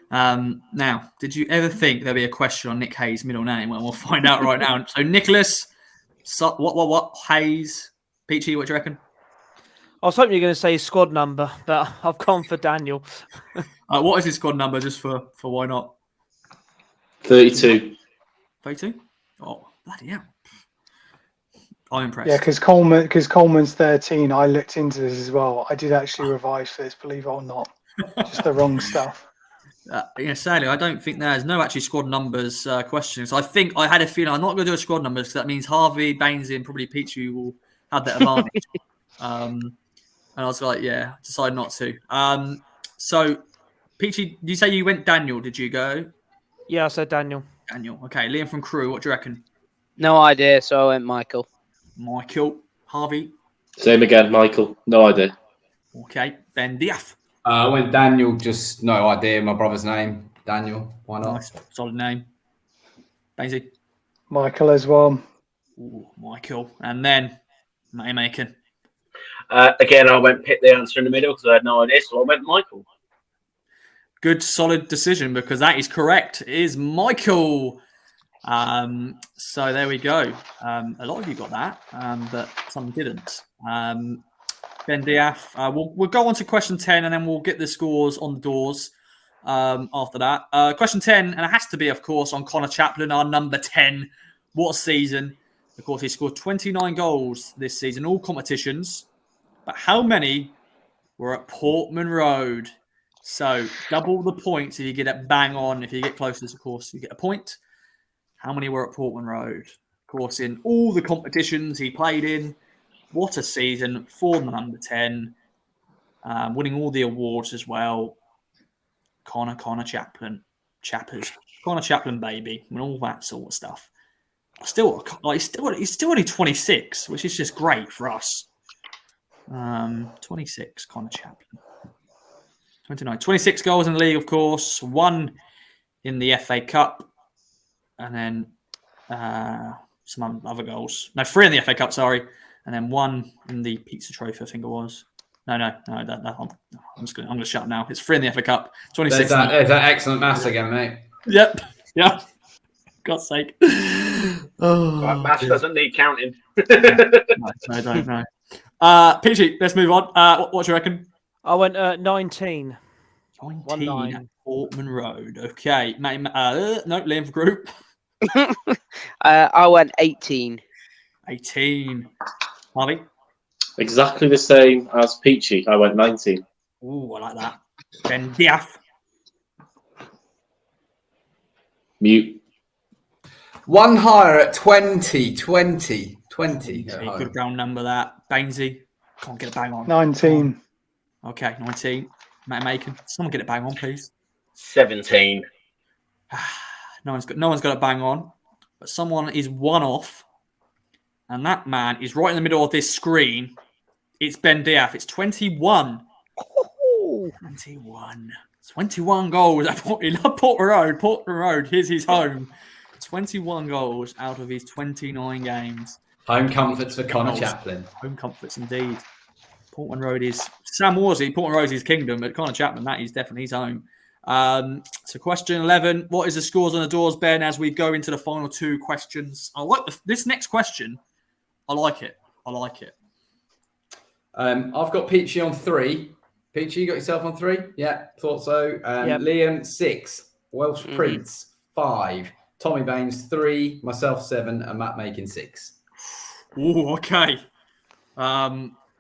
Now, did you ever think there'd be a question on Nick Hayes' middle name? Well, we'll find out right now. So Nicholas, what Hayes, Peachy, what do you reckon? I was hoping you were going to say his squad number, but I've gone for Daniel. What is his squad number, just for why not? 32. 32? Oh, bloody hell. I'm impressed. Yeah, because Coleman's 13. I looked into this as well. I did actually revise for this, believe it or not. Just the wrong stuff. Sadly, I don't think there's no actually squad numbers questions. I think I had a feeling I'm not going to do a squad numbers because that means Harvey, Baines, and probably Peachy will have that advantage. And I was like, decided not to. So, Peachy, did you say you went Daniel? Did you go? Yeah, I said Daniel. Daniel. Okay, Liam from Crewe, what do you reckon? No idea, so I went Michael. Michael. Harvey. Same again, Michael. No idea. Okay, Ben Diaf. I went Daniel, just no idea. My brother's name, Daniel. Why not? Nice, solid name. Bainesy. Michael as well. Ooh, Michael. And then Makin. Again, I went pick the answer in the middle because I had no idea, so I went Michael. Good, solid decision because that is correct. It is Michael. So there we go. A lot of you got that, but some didn't. Ben Diaf. We'll go on to question 10 and then we'll get the scores on the doors after that. Question 10, and it has to be, of course, on Conor Chaplin, our number 10. What a season. Of course, he scored 29 goals this season, all competitions. But how many were at Portman Road? So double the points if you get it bang on. If you get closest, of course, you get a point. How many were at Portman Road? Of course, in all the competitions he played in. What a season for the number 10. Winning all the awards as well. Conor Chaplin. Chappers. Conor Chaplin, baby. And all that sort of stuff. He's still only 26, which is just great for us. 26, Conor Chaplin. 29. 26 goals in the league, of course. 1 in the FA Cup. And then some other goals. No, 3 in the FA Cup, sorry. And then 1 in the Pizza Trophy, I think it was. No. I'm gonna shut up now. It's 3 in the FA Cup. 26. There's that excellent maths again, mate. Yep. God's sake. Right, Mash doesn't need counting. No, don't. No. PG, let's move on. What do you reckon? I went 19. 19 at Portman Road. Okay. No, Liam for group. I went 18. 18. Harvey? Exactly the same as Peachy. I went 19. Ooh, I like that. Ben Diaf. Mute. One higher at 20. 20. Good round number that. Bainesy. Can't get it bang on. 19. Okay, 19. Makin. Someone get it bang on, please. 17. No one's got it bang on. But someone is 1 off. And that man is right in the middle of this screen. It's Ben Diaf. It's 21. 21 goals at Portman Road. Portman Road. Here's his home. 21 goals out of his 29 games. Home comforts for Conor Chaplin. Home comforts indeed. Portman Road is Sam Worsley. Portman Road is his kingdom, but Conor Chaplin, that is definitely his home. So question 11. What is the scores on the doors, Ben, as we go into the final 2 questions? I like this next question. I like it. I've got Peachy on 3. Peachy, you got yourself on 3? Yeah, thought so. Yep. Liam, 6. Welsh Prince, 5. Tommy Baines, 3. Myself, 7. And Matt Makin, 6. Ooh, okay.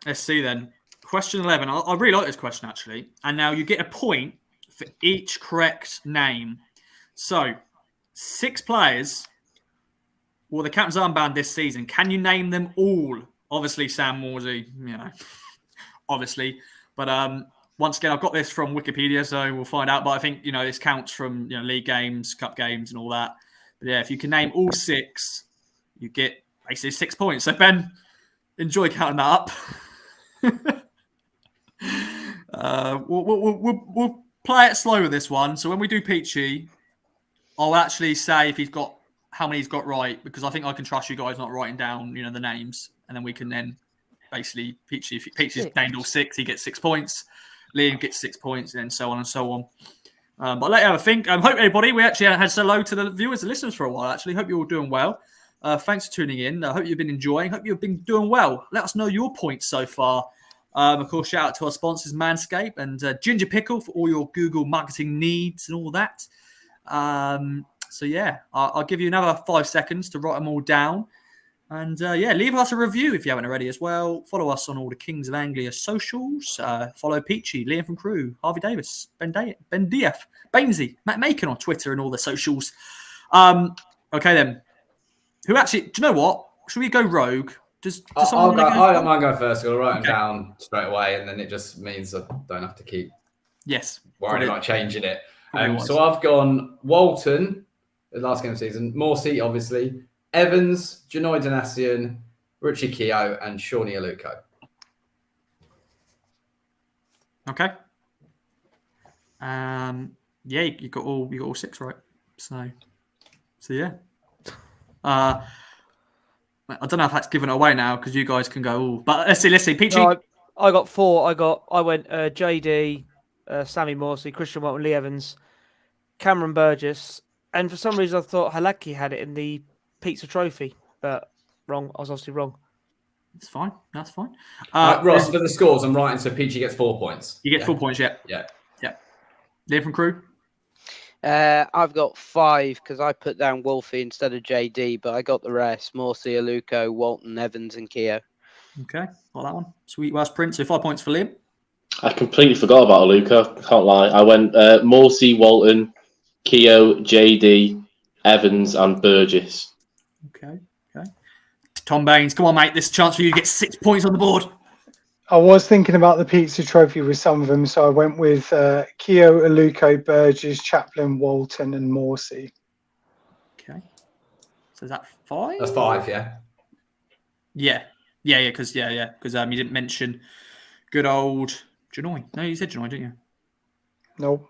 Let's see then. Question 11. I really like this question, actually. And now you get a point for each correct name. So, 6 players wore the captain's armband this season. Can you name them all? Obviously, Sam Morsey, obviously. But once again, I've got this from Wikipedia, so we'll find out. But I think, this counts from, league games, cup games and all that. But yeah, if you can name all 6, you get basically 6 points. So, Ben, enjoy counting that up. We'll play it slow with this one. So when we do Peachy, I'll actually say if he's got how many he's got right, because I think I can trust you guys not writing down, the names, and then we can then basically Peachy. If Peachy's named all 6, he gets 6 points. Liam gets 6 points, and then so on and so on. But I'll let you have a think. Hope everybody, we actually had hello to the viewers and listeners for a while. Actually, hope you're all doing well. Thanks for tuning in. I hope you've been enjoying. Hope you've been doing well. Let us know your points so far. Of course, shout out to our sponsors, Manscaped and Ginger Pickle for all your Google marketing needs and all that. So, yeah, I'll give you another 5 seconds to write them all down. And, leave us a review if you haven't already as well. Follow us on all the Kings of Anglia socials. Follow Peachy, Liam from Crewe, Harvey Davis, Ben Diaf, Bainesy, Matt Makin on Twitter and all the socials. Okay, then. Who actually, do you know what? Should we go rogue? I don't mind going first. I'll write them down straight away, and then it just means I don't have to keep worrying about changing it. So I've gone Walton, the last game of the season, Morsey, obviously, Evans, Janoy Danassian, Richie Keogh, and Shawnee Aluko. Okay. You got all 6 right. So yeah. I don't know if that's given away now because you guys can go. Ooh. But let's see. Peachy. No, I got 4. I went JD, Sammy Morsey, Christian Walton, Lee Evans, Cameron Burgess, and for some reason I thought Halaki had it in the Pizza Trophy, but wrong. I was obviously wrong. It's fine. That's fine. Ross, for the scores, I'm writing so Peachy gets 4 points. You get 4 points, yeah. Liam from Crewe. I've got 5 because I put down Wolfie instead of JD, but I got the rest: Morsey, Aluko, Walton, Evans, and Keogh. Okay, like that one. Sweet West Prince. So 5 points for Liam. I completely forgot about Aluko. Can't lie. I went Morsey, Walton, Keogh, JD, Evans, and Burgess. Okay. Tom Baines, come on, mate. This is a chance for you to get 6 points on the board. I was thinking about the Pizza Trophy with some of them, so I went with Keogh, Aluko, Burgess, Chaplin, Walton, and Morsey. Okay. So is that 5? That's 5, yeah. Yeah, because you didn't mention good old Janoy. No, you said Janoy, didn't you? Nope.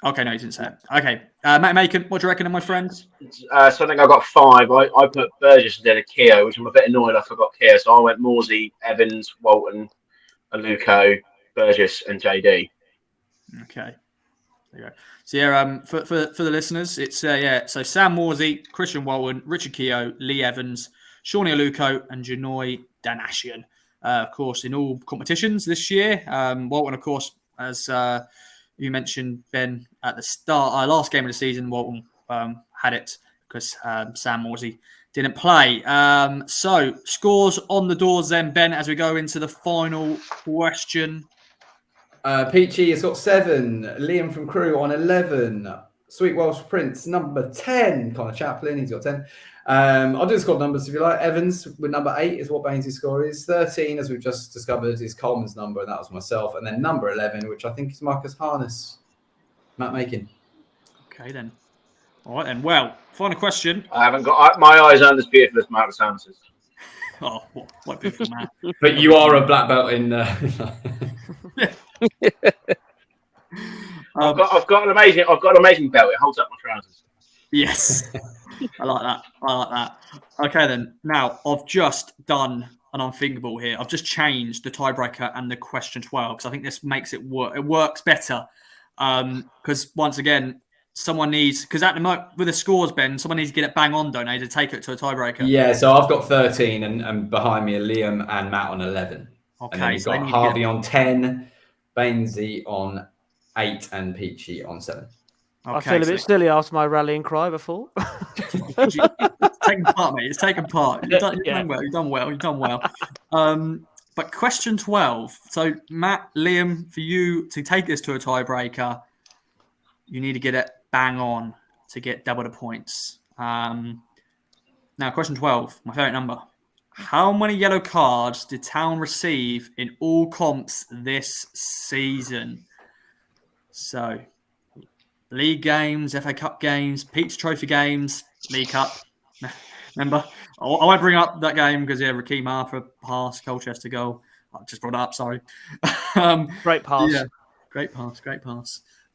Okay, no, you didn't say it. Okay, Makin, what do you reckon, my friend? So I think I got 5. I put Burgess instead of Keogh, which I'm a bit annoyed I forgot Keogh. So I went Morsey, Evans, Walton, Aluko, Burgess, and JD. Okay. There you go. So yeah, for the listeners, it's so Sam Morsey, Christian Walton, Richard Keogh, Lee Evans, Shawnee Aluko, and Janoy Danashian. Of course, in all competitions this year. Walton, of course, as you mentioned, Ben, at the start, last game of the season, Walton had it because Sam Morsey didn't play. So scores on the doors then, Ben, as we go into the final question. Peachy has got 7. Liam from Crewe on 11. Sweet Welsh Prince, number 10. Conor Chaplin, he's got 10. I'll do the squad numbers if you like. Evans with number 8 is what Baines' score is. 13, as we've just discovered, is Coleman's number, and that was myself. And then number 11, which I think is Marcus Harness. Matt Makin. Okay, then. All right, then. Well, final question. I haven't got my eyes aren't as beautiful as Marcus Harness's. Oh, what beautiful man. But you are a black belt in... I've got an amazing belt. It holds up my trousers. Yes, I like that. Okay, then. Now I've just done an unthinkable here. I've just changed the tiebreaker and the question 12 because I think this makes it work. It works better because once again, someone needs because at the moment with the scores, Ben, someone needs to get it bang on, don't they, to take it to a tiebreaker? Yeah. So I've got 13, and behind me are Liam and Matt on 11. Okay, and then you've got Harvey on 10, Bainesy on 8, and Peachy on 7. Okay, I feel a bit silly after my rallying cry before. It's taken part, mate. It's taken part. You've done well. But question 12. So, Matt, Liam, for you to take this to a tiebreaker, you need to get it bang on to get double the points. Now, question 12, my favourite number. How many yellow cards did Town receive in all comps this season? So, league games, FA Cup games, Peach Trophy games, League Cup. Remember? I won't bring up that game because, Raheem Arthur pass, Colchester goal. I just brought it up, sorry. Great pass. Yeah, great pass.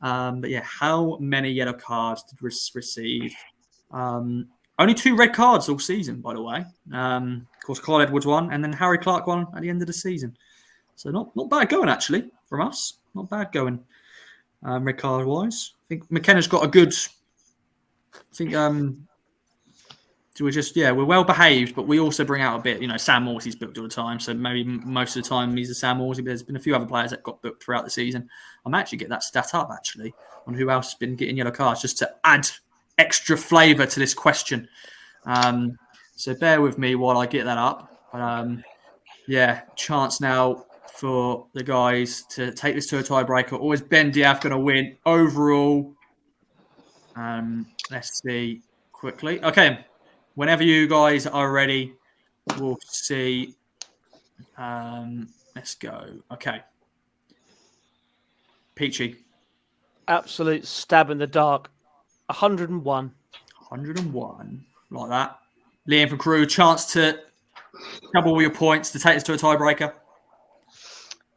But yeah, how many yellow cards did we receive? Only 2 red cards all season, by the way. Of course, Kyle Edwards won, and then Harry Clark won at the end of the season. So not bad going, actually, from us. Not bad going, red card-wise. I think McKenna's got a good... I think... we're well behaved, but we also bring out a bit. Sam Morsey's booked all the time, so maybe most of the time he's a Sam Morsey. But there's been a few other players that got booked throughout the season. I might actually get that stat up on who else has been getting yellow cards, just to add extra flavour to this question. So bear with me while I get that up. Chance now for the guys to take this to a tiebreaker. Or is Ben Diaf going to win overall? Let's see quickly. Okay. Whenever you guys are ready, we'll see. Let's go. Okay. Peachy. Absolute stab in the dark. 101. 101. Like that. Liam from Crewe, chance to double all your points to take us to a tiebreaker.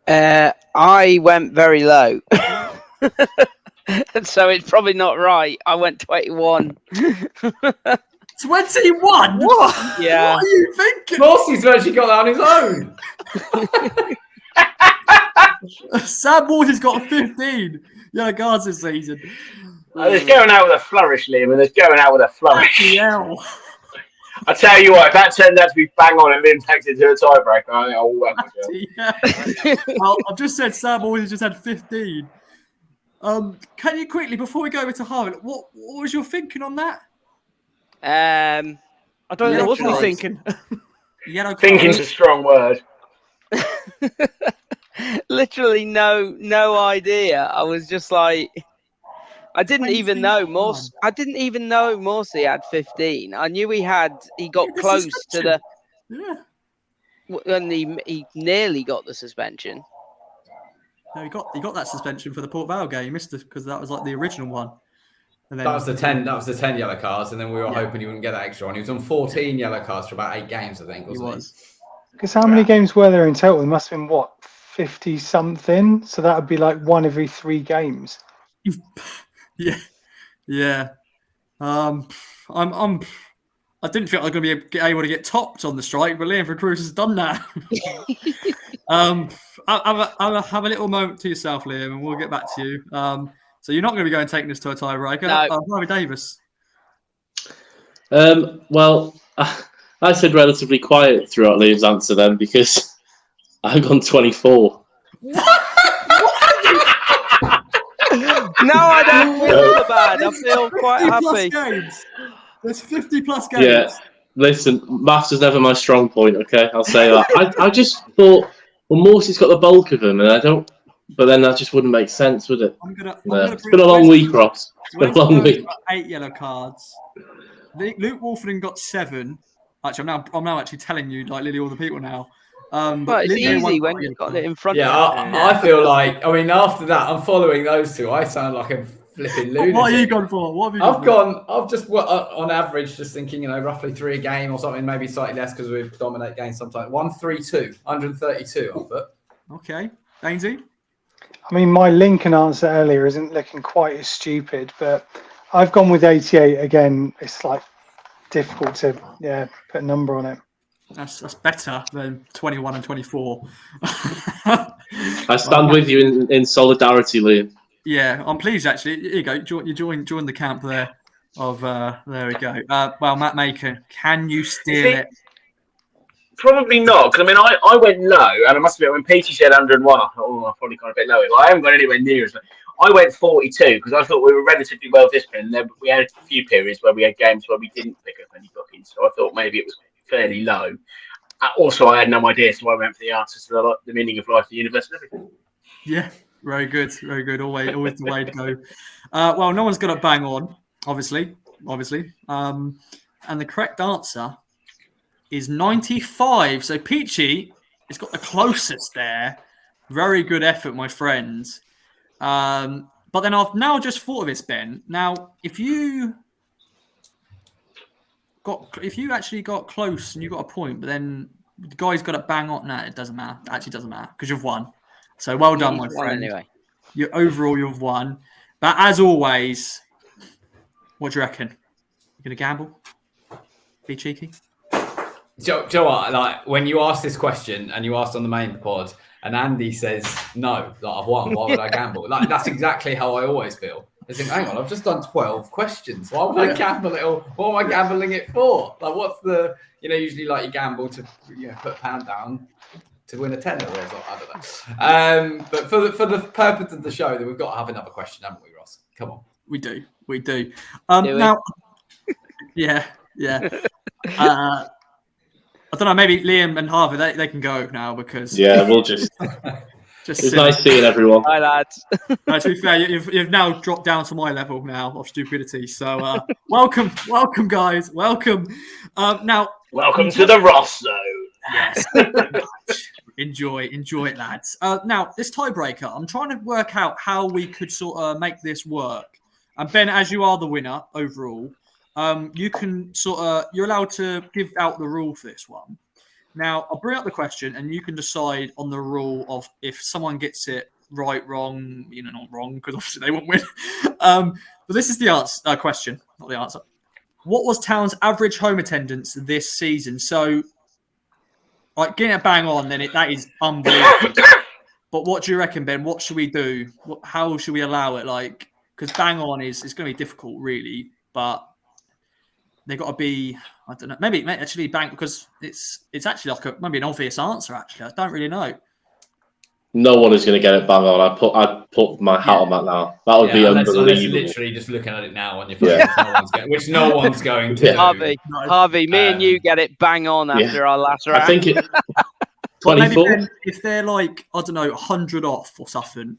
I went very low. So it's probably not right. I went 21. 21? What? Yeah. What are you thinking? Morsey's actually got that on his own. Sam Morsey's got 15 yellow cards this season. There's going out with a flourish, Liam, and there's going out with a flourish. I tell you what, if that turned out to be bang on and Liam takes it to a tiebreaker, I think I'll work myself. Well, I've just said Sam Morsey just had 15. Can you quickly, before we go over to Harvey, what was your thinking on that? I don't know. What were you thinking? Yellow cards. Thinking's a strong word. Literally no idea. I was just like, I didn't even know Morsey. I didn't even know Morsey had 15. I knew he got close to the. Yeah. And he nearly got the suspension. No, he got that suspension for the Port Vale game. He missed it because that was like the original one. And then, that was the 10 yellow cards, and then we were hoping he wouldn't get that extra one. He was on 14 yellow cards for about 8 games, I think, wasn't he? Because how many games were there in total? It must have been, 50-something? So that would be like one every 3 games. Yeah. I didn't think I was going to be able to get topped on the strike, but Liam from Crewe has done that. Have a little moment to yourself, Liam, and we'll get back to you. So you're not going to be going taking this to a tiebreaker. No. Harvey Davies. Well, I said relatively quiet throughout Liam's answer then because I've gone 24. No, I don't feel so bad. I feel quite happy. Games. There's 50 plus games. Yeah, listen, maths is never my strong point, okay? I'll say that. I just thought, well, Morsy's got the bulk of them, and I don't, but then that just wouldn't make sense, would it? It's been a long week, Ross. It's been a long week. 8 yellow cards. Luke Wolfenden got 7. Actually, I'm now actually telling you, like, literally all the people now. But it's easy when you've got it in front of you. I feel like, I mean, after that, I'm following those two. I sound like a flipping lunatic. What have you gone for? I've just, on average, just thinking, roughly 3 a game or something, maybe slightly less because we dominate games sometimes. 132, 132, I'll put. Okay. Bainesy? I mean, my Lincoln answer earlier isn't looking quite as stupid, but I've gone with 88 again. It's like difficult to, put a number on it. That's better than 21 and 24. I stand with you in solidarity, Liam. Yeah, I'm pleased actually. Here you go. You join the camp there. There we go. Well, Matt Makin, can you steal it? Probably not, because I mean, I went low, and I must admit, when Peachy said 101, I thought, I've probably gone a bit low. Well, I haven't got anywhere near as much. I went 42 because I thought we were relatively well disciplined. We had a few periods where we had games where we didn't pick up any bookings, so I thought maybe it was fairly low. Also, I had no idea, so I went for the answers to the meaning of life, the universe, and everything. Yeah, very good, very good. Always the way to go. Well, no one's got to bang on, obviously. And the correct answer is 95. So Peachy has got the closest there. Very good effort, my friends. But then I've now just thought of this, Ben. Now, if you actually got close and you got a point, but then the guy's got to bang on, it doesn't matter. It actually doesn't matter because you've won. So well done, my friend. Anyway. You've won. But as always, what do you reckon? You gonna gamble? Be cheeky? Joe, what? Like when you asked this question and you asked on the main pod, and Andy says no, like I've won. Why would I gamble? Like that's exactly how I always feel. I think, hang on, I've just done 12 questions. Why would I gamble it? Or what am I gambling it for? Like, what's the? Usually like you gamble to put £1 down to win a tenner or something. I don't know. But for the purpose of the show, then we've got to have another question, haven't we, Ross? Come on. We do. Now, yeah. I don't know. Maybe Liam and Harvey they can go now because we'll just. It's nice seeing everyone. Hi lads. To be fair, you've now dropped down to my level now of stupidity. So welcome, guys, welcome. Now, welcome to the Ross Zone. Yes. Enjoy it, lads. Now, this tiebreaker, I'm trying to work out how we could sort of make this work. And Ben, as you are the winner overall, you can you're allowed to give out the rule for this one. Now, I'll bring up the question, and you can decide on the rule of if someone gets it right, wrong, not wrong, because obviously they won't win. But this is the answer, question, not the answer. What was Town's average home attendance this season? So, like, getting it bang on, then that is unbelievable. But what do you reckon, Ben? What should we do? How should we allow it? Like, because bang on is going to be difficult, really, but they've got to be, I don't know, maybe actually bang, because it's actually like maybe an obvious answer, actually. I don't really know. No one is going to get it bang on. I put my hat on that now. That would be unbelievable. Unless literally just looking at it now on your phone, which no one's going to do. Harvey, me and you get it bang on after our last round. I think it 24. Maybe if they're like, I don't know, 100 off or something,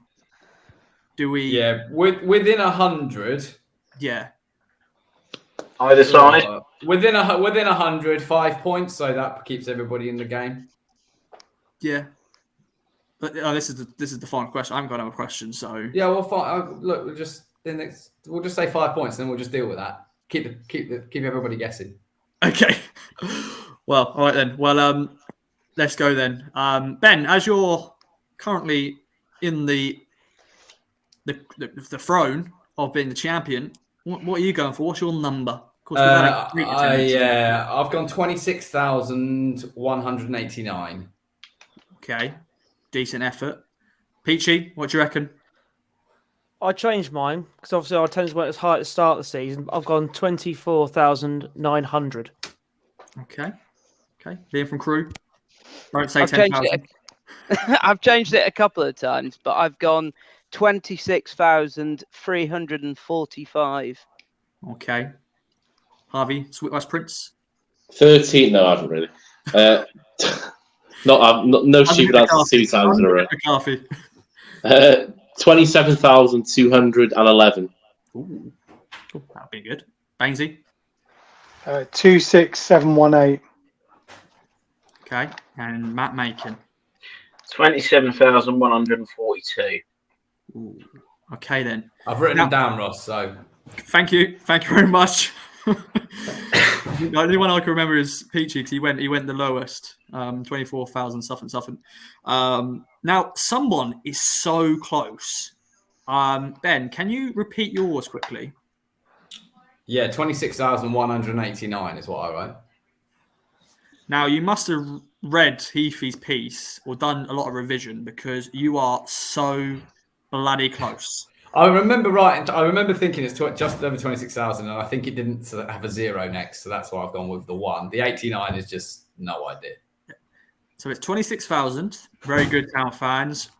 do we? Yeah, within 100. Yeah. Either side. Within 100, 5 points, so that keeps everybody in the game. Yeah. But this is the final question. I haven't got another question, so yeah. Well, fine. Look, we'll just say 5 points, and then we'll just deal with that. Keep everybody guessing. Okay. Well, all right then. Well, let's go then. Ben, as you're currently in the throne, of being the champion. What are you going for? What's your number? Of course, we've had a great attendance. I've gone 26,189. Okay, decent effort. Peachy, what do you reckon? I changed mine because obviously our attendance weren't as high at the start of the season. I've gone 24,900. Okay. Being from Crewe. Don't say I've changed 10,000. I've changed it a couple of times, but I've gone 26,345. Okay. Harvey, Sweetwest Prince. 13. No, I haven't really. No stupid answers 2 times in a row. McCarthy. 27,211. Ooh, that'd be good. Bainesy. 26718. Okay. And Matt Makin. 27,142. Ooh. Okay then. I've written them down, Ross. So Thank you very much. The only one I can remember is Peachy because he went the lowest, 24,000 something. Now someone is so close. Ben, can you repeat yours quickly? yeah, 26,189 is what I wrote. Now you must have read Heafy's piece or done a lot of revision because you are so bloody close. I remember thinking it's just over 26,000, and I think it didn't have a 0 next, so that's why I've gone with the 1. The 89 is just no idea. So it's 26,000. Very good, town fans.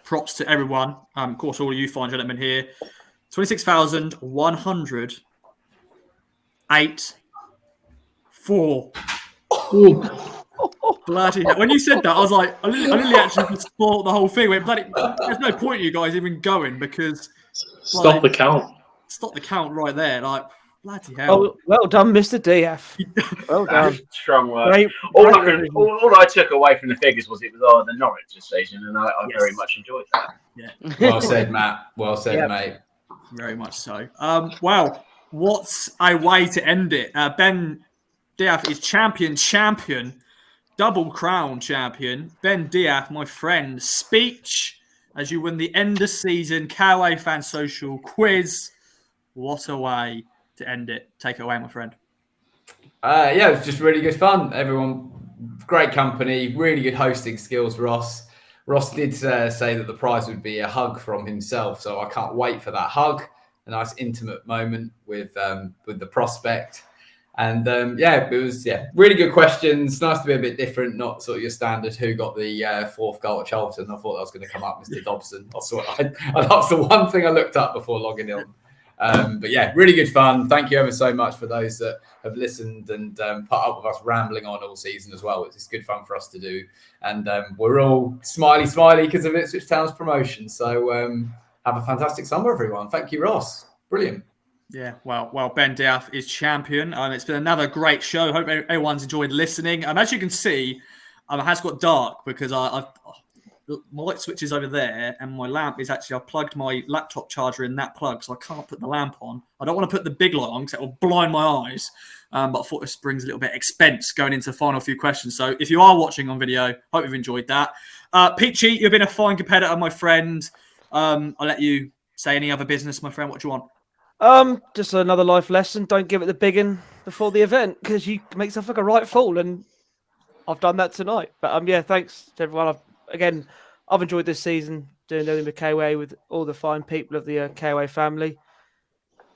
Props to everyone. Of course, all of you fine gentlemen here. 26,108.4. Bloody hell. When you said that, I was like, I literally actually spoiled the whole thing. Bloody, there's no point you guys even going because Stop the count. Stop the count right there. Like, bloody hell. Oh, well done, Mr. DF. Well done. Strong work. Great All I took away from the figures was it was the Norwich decision, and I very much enjoyed that. Yeah. Well said, Matt. Well said, mate. Very much so. Wow. What's a way to end it? Ben Diaf is champion, double crown champion. Ben Diaf, my friend, speech as you win the end of season KOA Fans Social quiz. What a way to end it. Take it away, my friend. Yeah, it was just really good fun. Everyone, great company, really good hosting skills, Ross. Ross did say that the prize would be a hug from himself, so I can't wait for that hug. A nice intimate moment with the prospect. And it was really good questions. Nice to be a bit different, not sort of your standard who got the fourth goal at Charlton. I thought that was going to come up, Mr. Dobson. That's the one thing I looked up before logging in. But yeah, really good fun. Thank you ever so much for those that have listened and put up with us rambling on all season as well. It's good fun for us to do. And we're all smiley because of Ipswich Town's promotion. So have a fantastic summer, everyone. Thank you, Ross. Brilliant. Yeah, well, Ben Diaf is champion. It's been another great show. Hope everyone's enjoyed listening. As you can see, it has got dark because my light switch is over there and my lamp is actually, I plugged my laptop charger in that plug, so I can't put the lamp on. I don't want to put the big light on because it will blind my eyes. But I thought this brings a little bit of expense going into the final few questions. So if you are watching on video, hope you've enjoyed that. Peachy, you've been a fine competitor, my friend. I'll let you say any other business, my friend. What do you want? Just another life lesson. Don't give it the big one before the event because you make yourself like a right fool, and I've done that tonight. But thanks to everyone. I've enjoyed this season doing the KOA with all the fine people of the KOA family.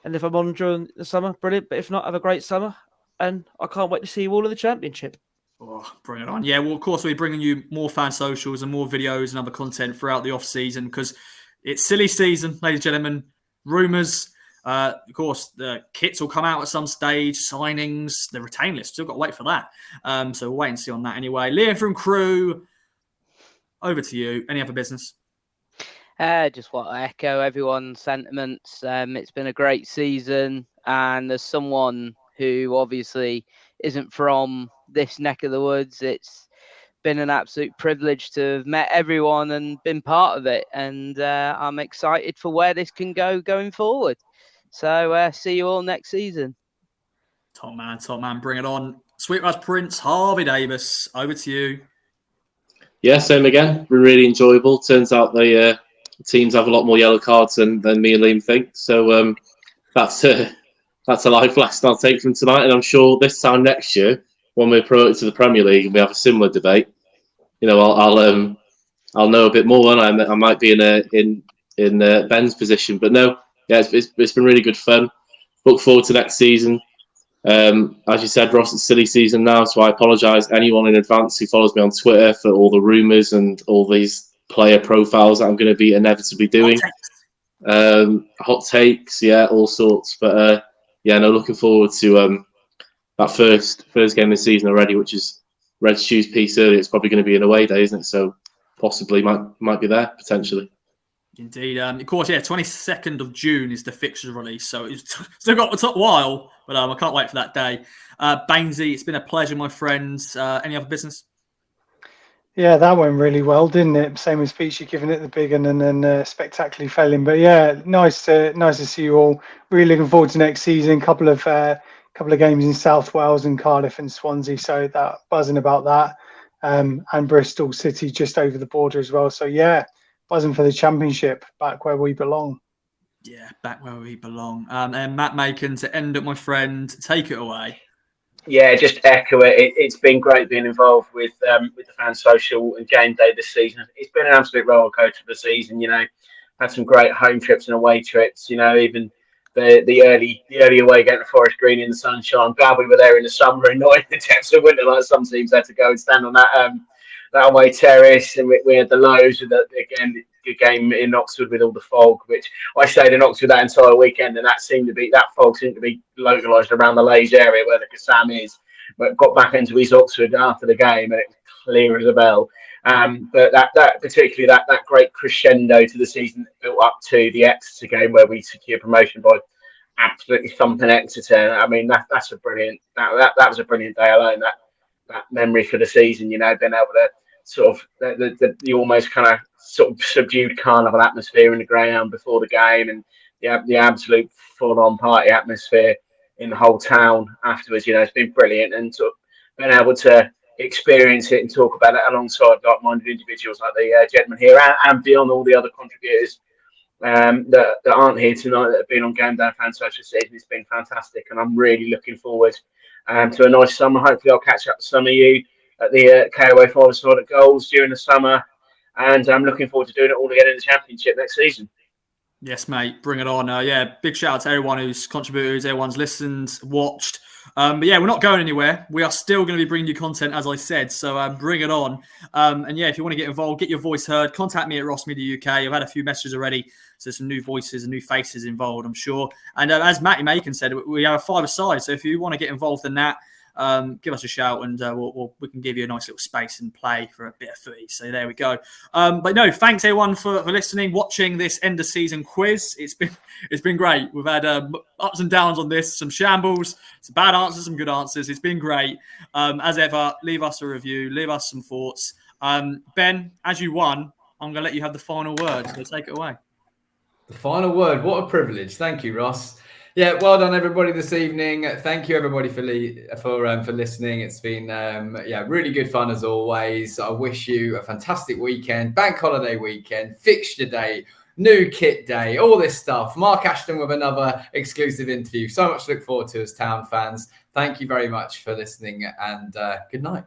And if I'm on during the summer, brilliant. But if not, have a great summer, and I can't wait to see you all in the championship. Oh, bring it on. Yeah, well, of course, we're bringing you more fan socials and more videos and other content throughout the off-season because it's silly season, ladies and gentlemen. Rumours. Of course, the kits will come out at some stage, signings, the retain list. Still got to wait for that. So we'll wait and see on that anyway. Liam from Crewe, over to you. Any other business? Just want to echo everyone's sentiments. It's been a great season. And as someone who obviously isn't from this neck of the woods, it's been an absolute privilege to have met everyone and been part of it. And I'm excited for where this can go going forward. So see you all next season. Top man, bring it on. Sweetwest Prince, Harvey Davies, over to you. Yeah, same again. Been really enjoyable. Turns out the teams have a lot more yellow cards than me and Liam think. So that's a life lesson I'll take from tonight, and I'm sure this time next year, when we're promoted to the Premier League and we have a similar debate, I'll know a bit more, and I might be in Ben's position. But no, yeah, it's been really good fun. Look forward to next season. As you said, Ross, it's silly season now, so I apologise anyone in advance who follows me on Twitter for all the rumours and all these player profiles that I'm going to be inevitably doing. Hot takes, yeah, all sorts. But looking forward to that first game of the season already, which is Red Stew's piece earlier. It's probably going to be an away day, isn't it? So possibly might be there potentially. Indeed. Of course, 22nd of June is the fixtures release, so it's still got a top while, but I can't wait for that day. Bainesy, it's been a pleasure, my friends. Any other business? Yeah, that went really well, didn't it? Same as speech you're giving it the big one and then spectacularly failing. But yeah, nice to see you all. Really looking forward to next season. Couple of games in South Wales and Cardiff and Swansea, so that buzzing about that. And Bristol City just over the border as well. So yeah, buzzing for the Championship, back where we belong. Yeah, back where we belong. And Matt Makin, to end up, my friend, take it away. Yeah, just echo it. It's been great being involved with the Fans Social and Game Day this season. It's been an absolute roller coaster of a season. Had some great home trips and away trips. Even the early away game to Forest Green in the sunshine. Glad we were there in the summer and not in the depths of winter like some teams had to go and stand on that away terrace. And we had the lows with good game in Oxford with all the fog, which I stayed in Oxford that entire weekend, and that fog seemed to be localised around the Leys area where the Kassam is. But got back into East Oxford after the game, and it was clear as a bell. But that particularly that great crescendo to the season built up to the Exeter game where we secured promotion by absolutely thumping Exeter. I mean, that's a brilliant that was a brilliant day alone. That memory for the season, being able to sort of the almost kind of sort of subdued carnival atmosphere in the ground before the game, and the absolute full-on party atmosphere in the whole town afterwards. It's been brilliant, and sort of being able to experience it and talk about it alongside like-minded individuals like the gentleman here and beyond all the other contributors that aren't here tonight that have been on Game Day Fans Social season. It's been fantastic, and I'm really looking forward to a nice summer. Hopefully I'll catch up with some of you at the KOA Fans Social at Goals during the summer, and I'm looking forward to doing it all again in the Championship next season. Yes, mate, bring it on. Big shout out to everyone who's contributed, everyone's listened, watched. But yeah, we're not going anywhere. We are still going to be bringing you content, as I said. So bring it on. And yeah, if you want to get involved, get your voice heard, contact me at Ross Media UK. I've had a few messages already. So some new voices and new faces involved, I'm sure. And as Matty Makin said, we have a 5-a-side. So if you want to get involved in that, give us a shout, and we can give you a nice little space and play for a bit of footy. So there we go. But no, thanks everyone for listening, watching this end of season quiz. It's been great. We've had ups and downs on this, some shambles, some bad answers, some good answers. It's been great. As ever, leave us a review, leave us some thoughts. Ben, as you won, I'm going to let you have the final word. So take it away. The final word. What a privilege. Thank you, Ross. Yeah, well done, everybody, this evening. Thank you, everybody, for listening. It's been, really good fun, as always. I wish you a fantastic weekend, bank holiday weekend, fixture day, new kit day, all this stuff. Mark Ashton with another exclusive interview. So much to look forward to as Town fans. Thank you very much for listening, and good night.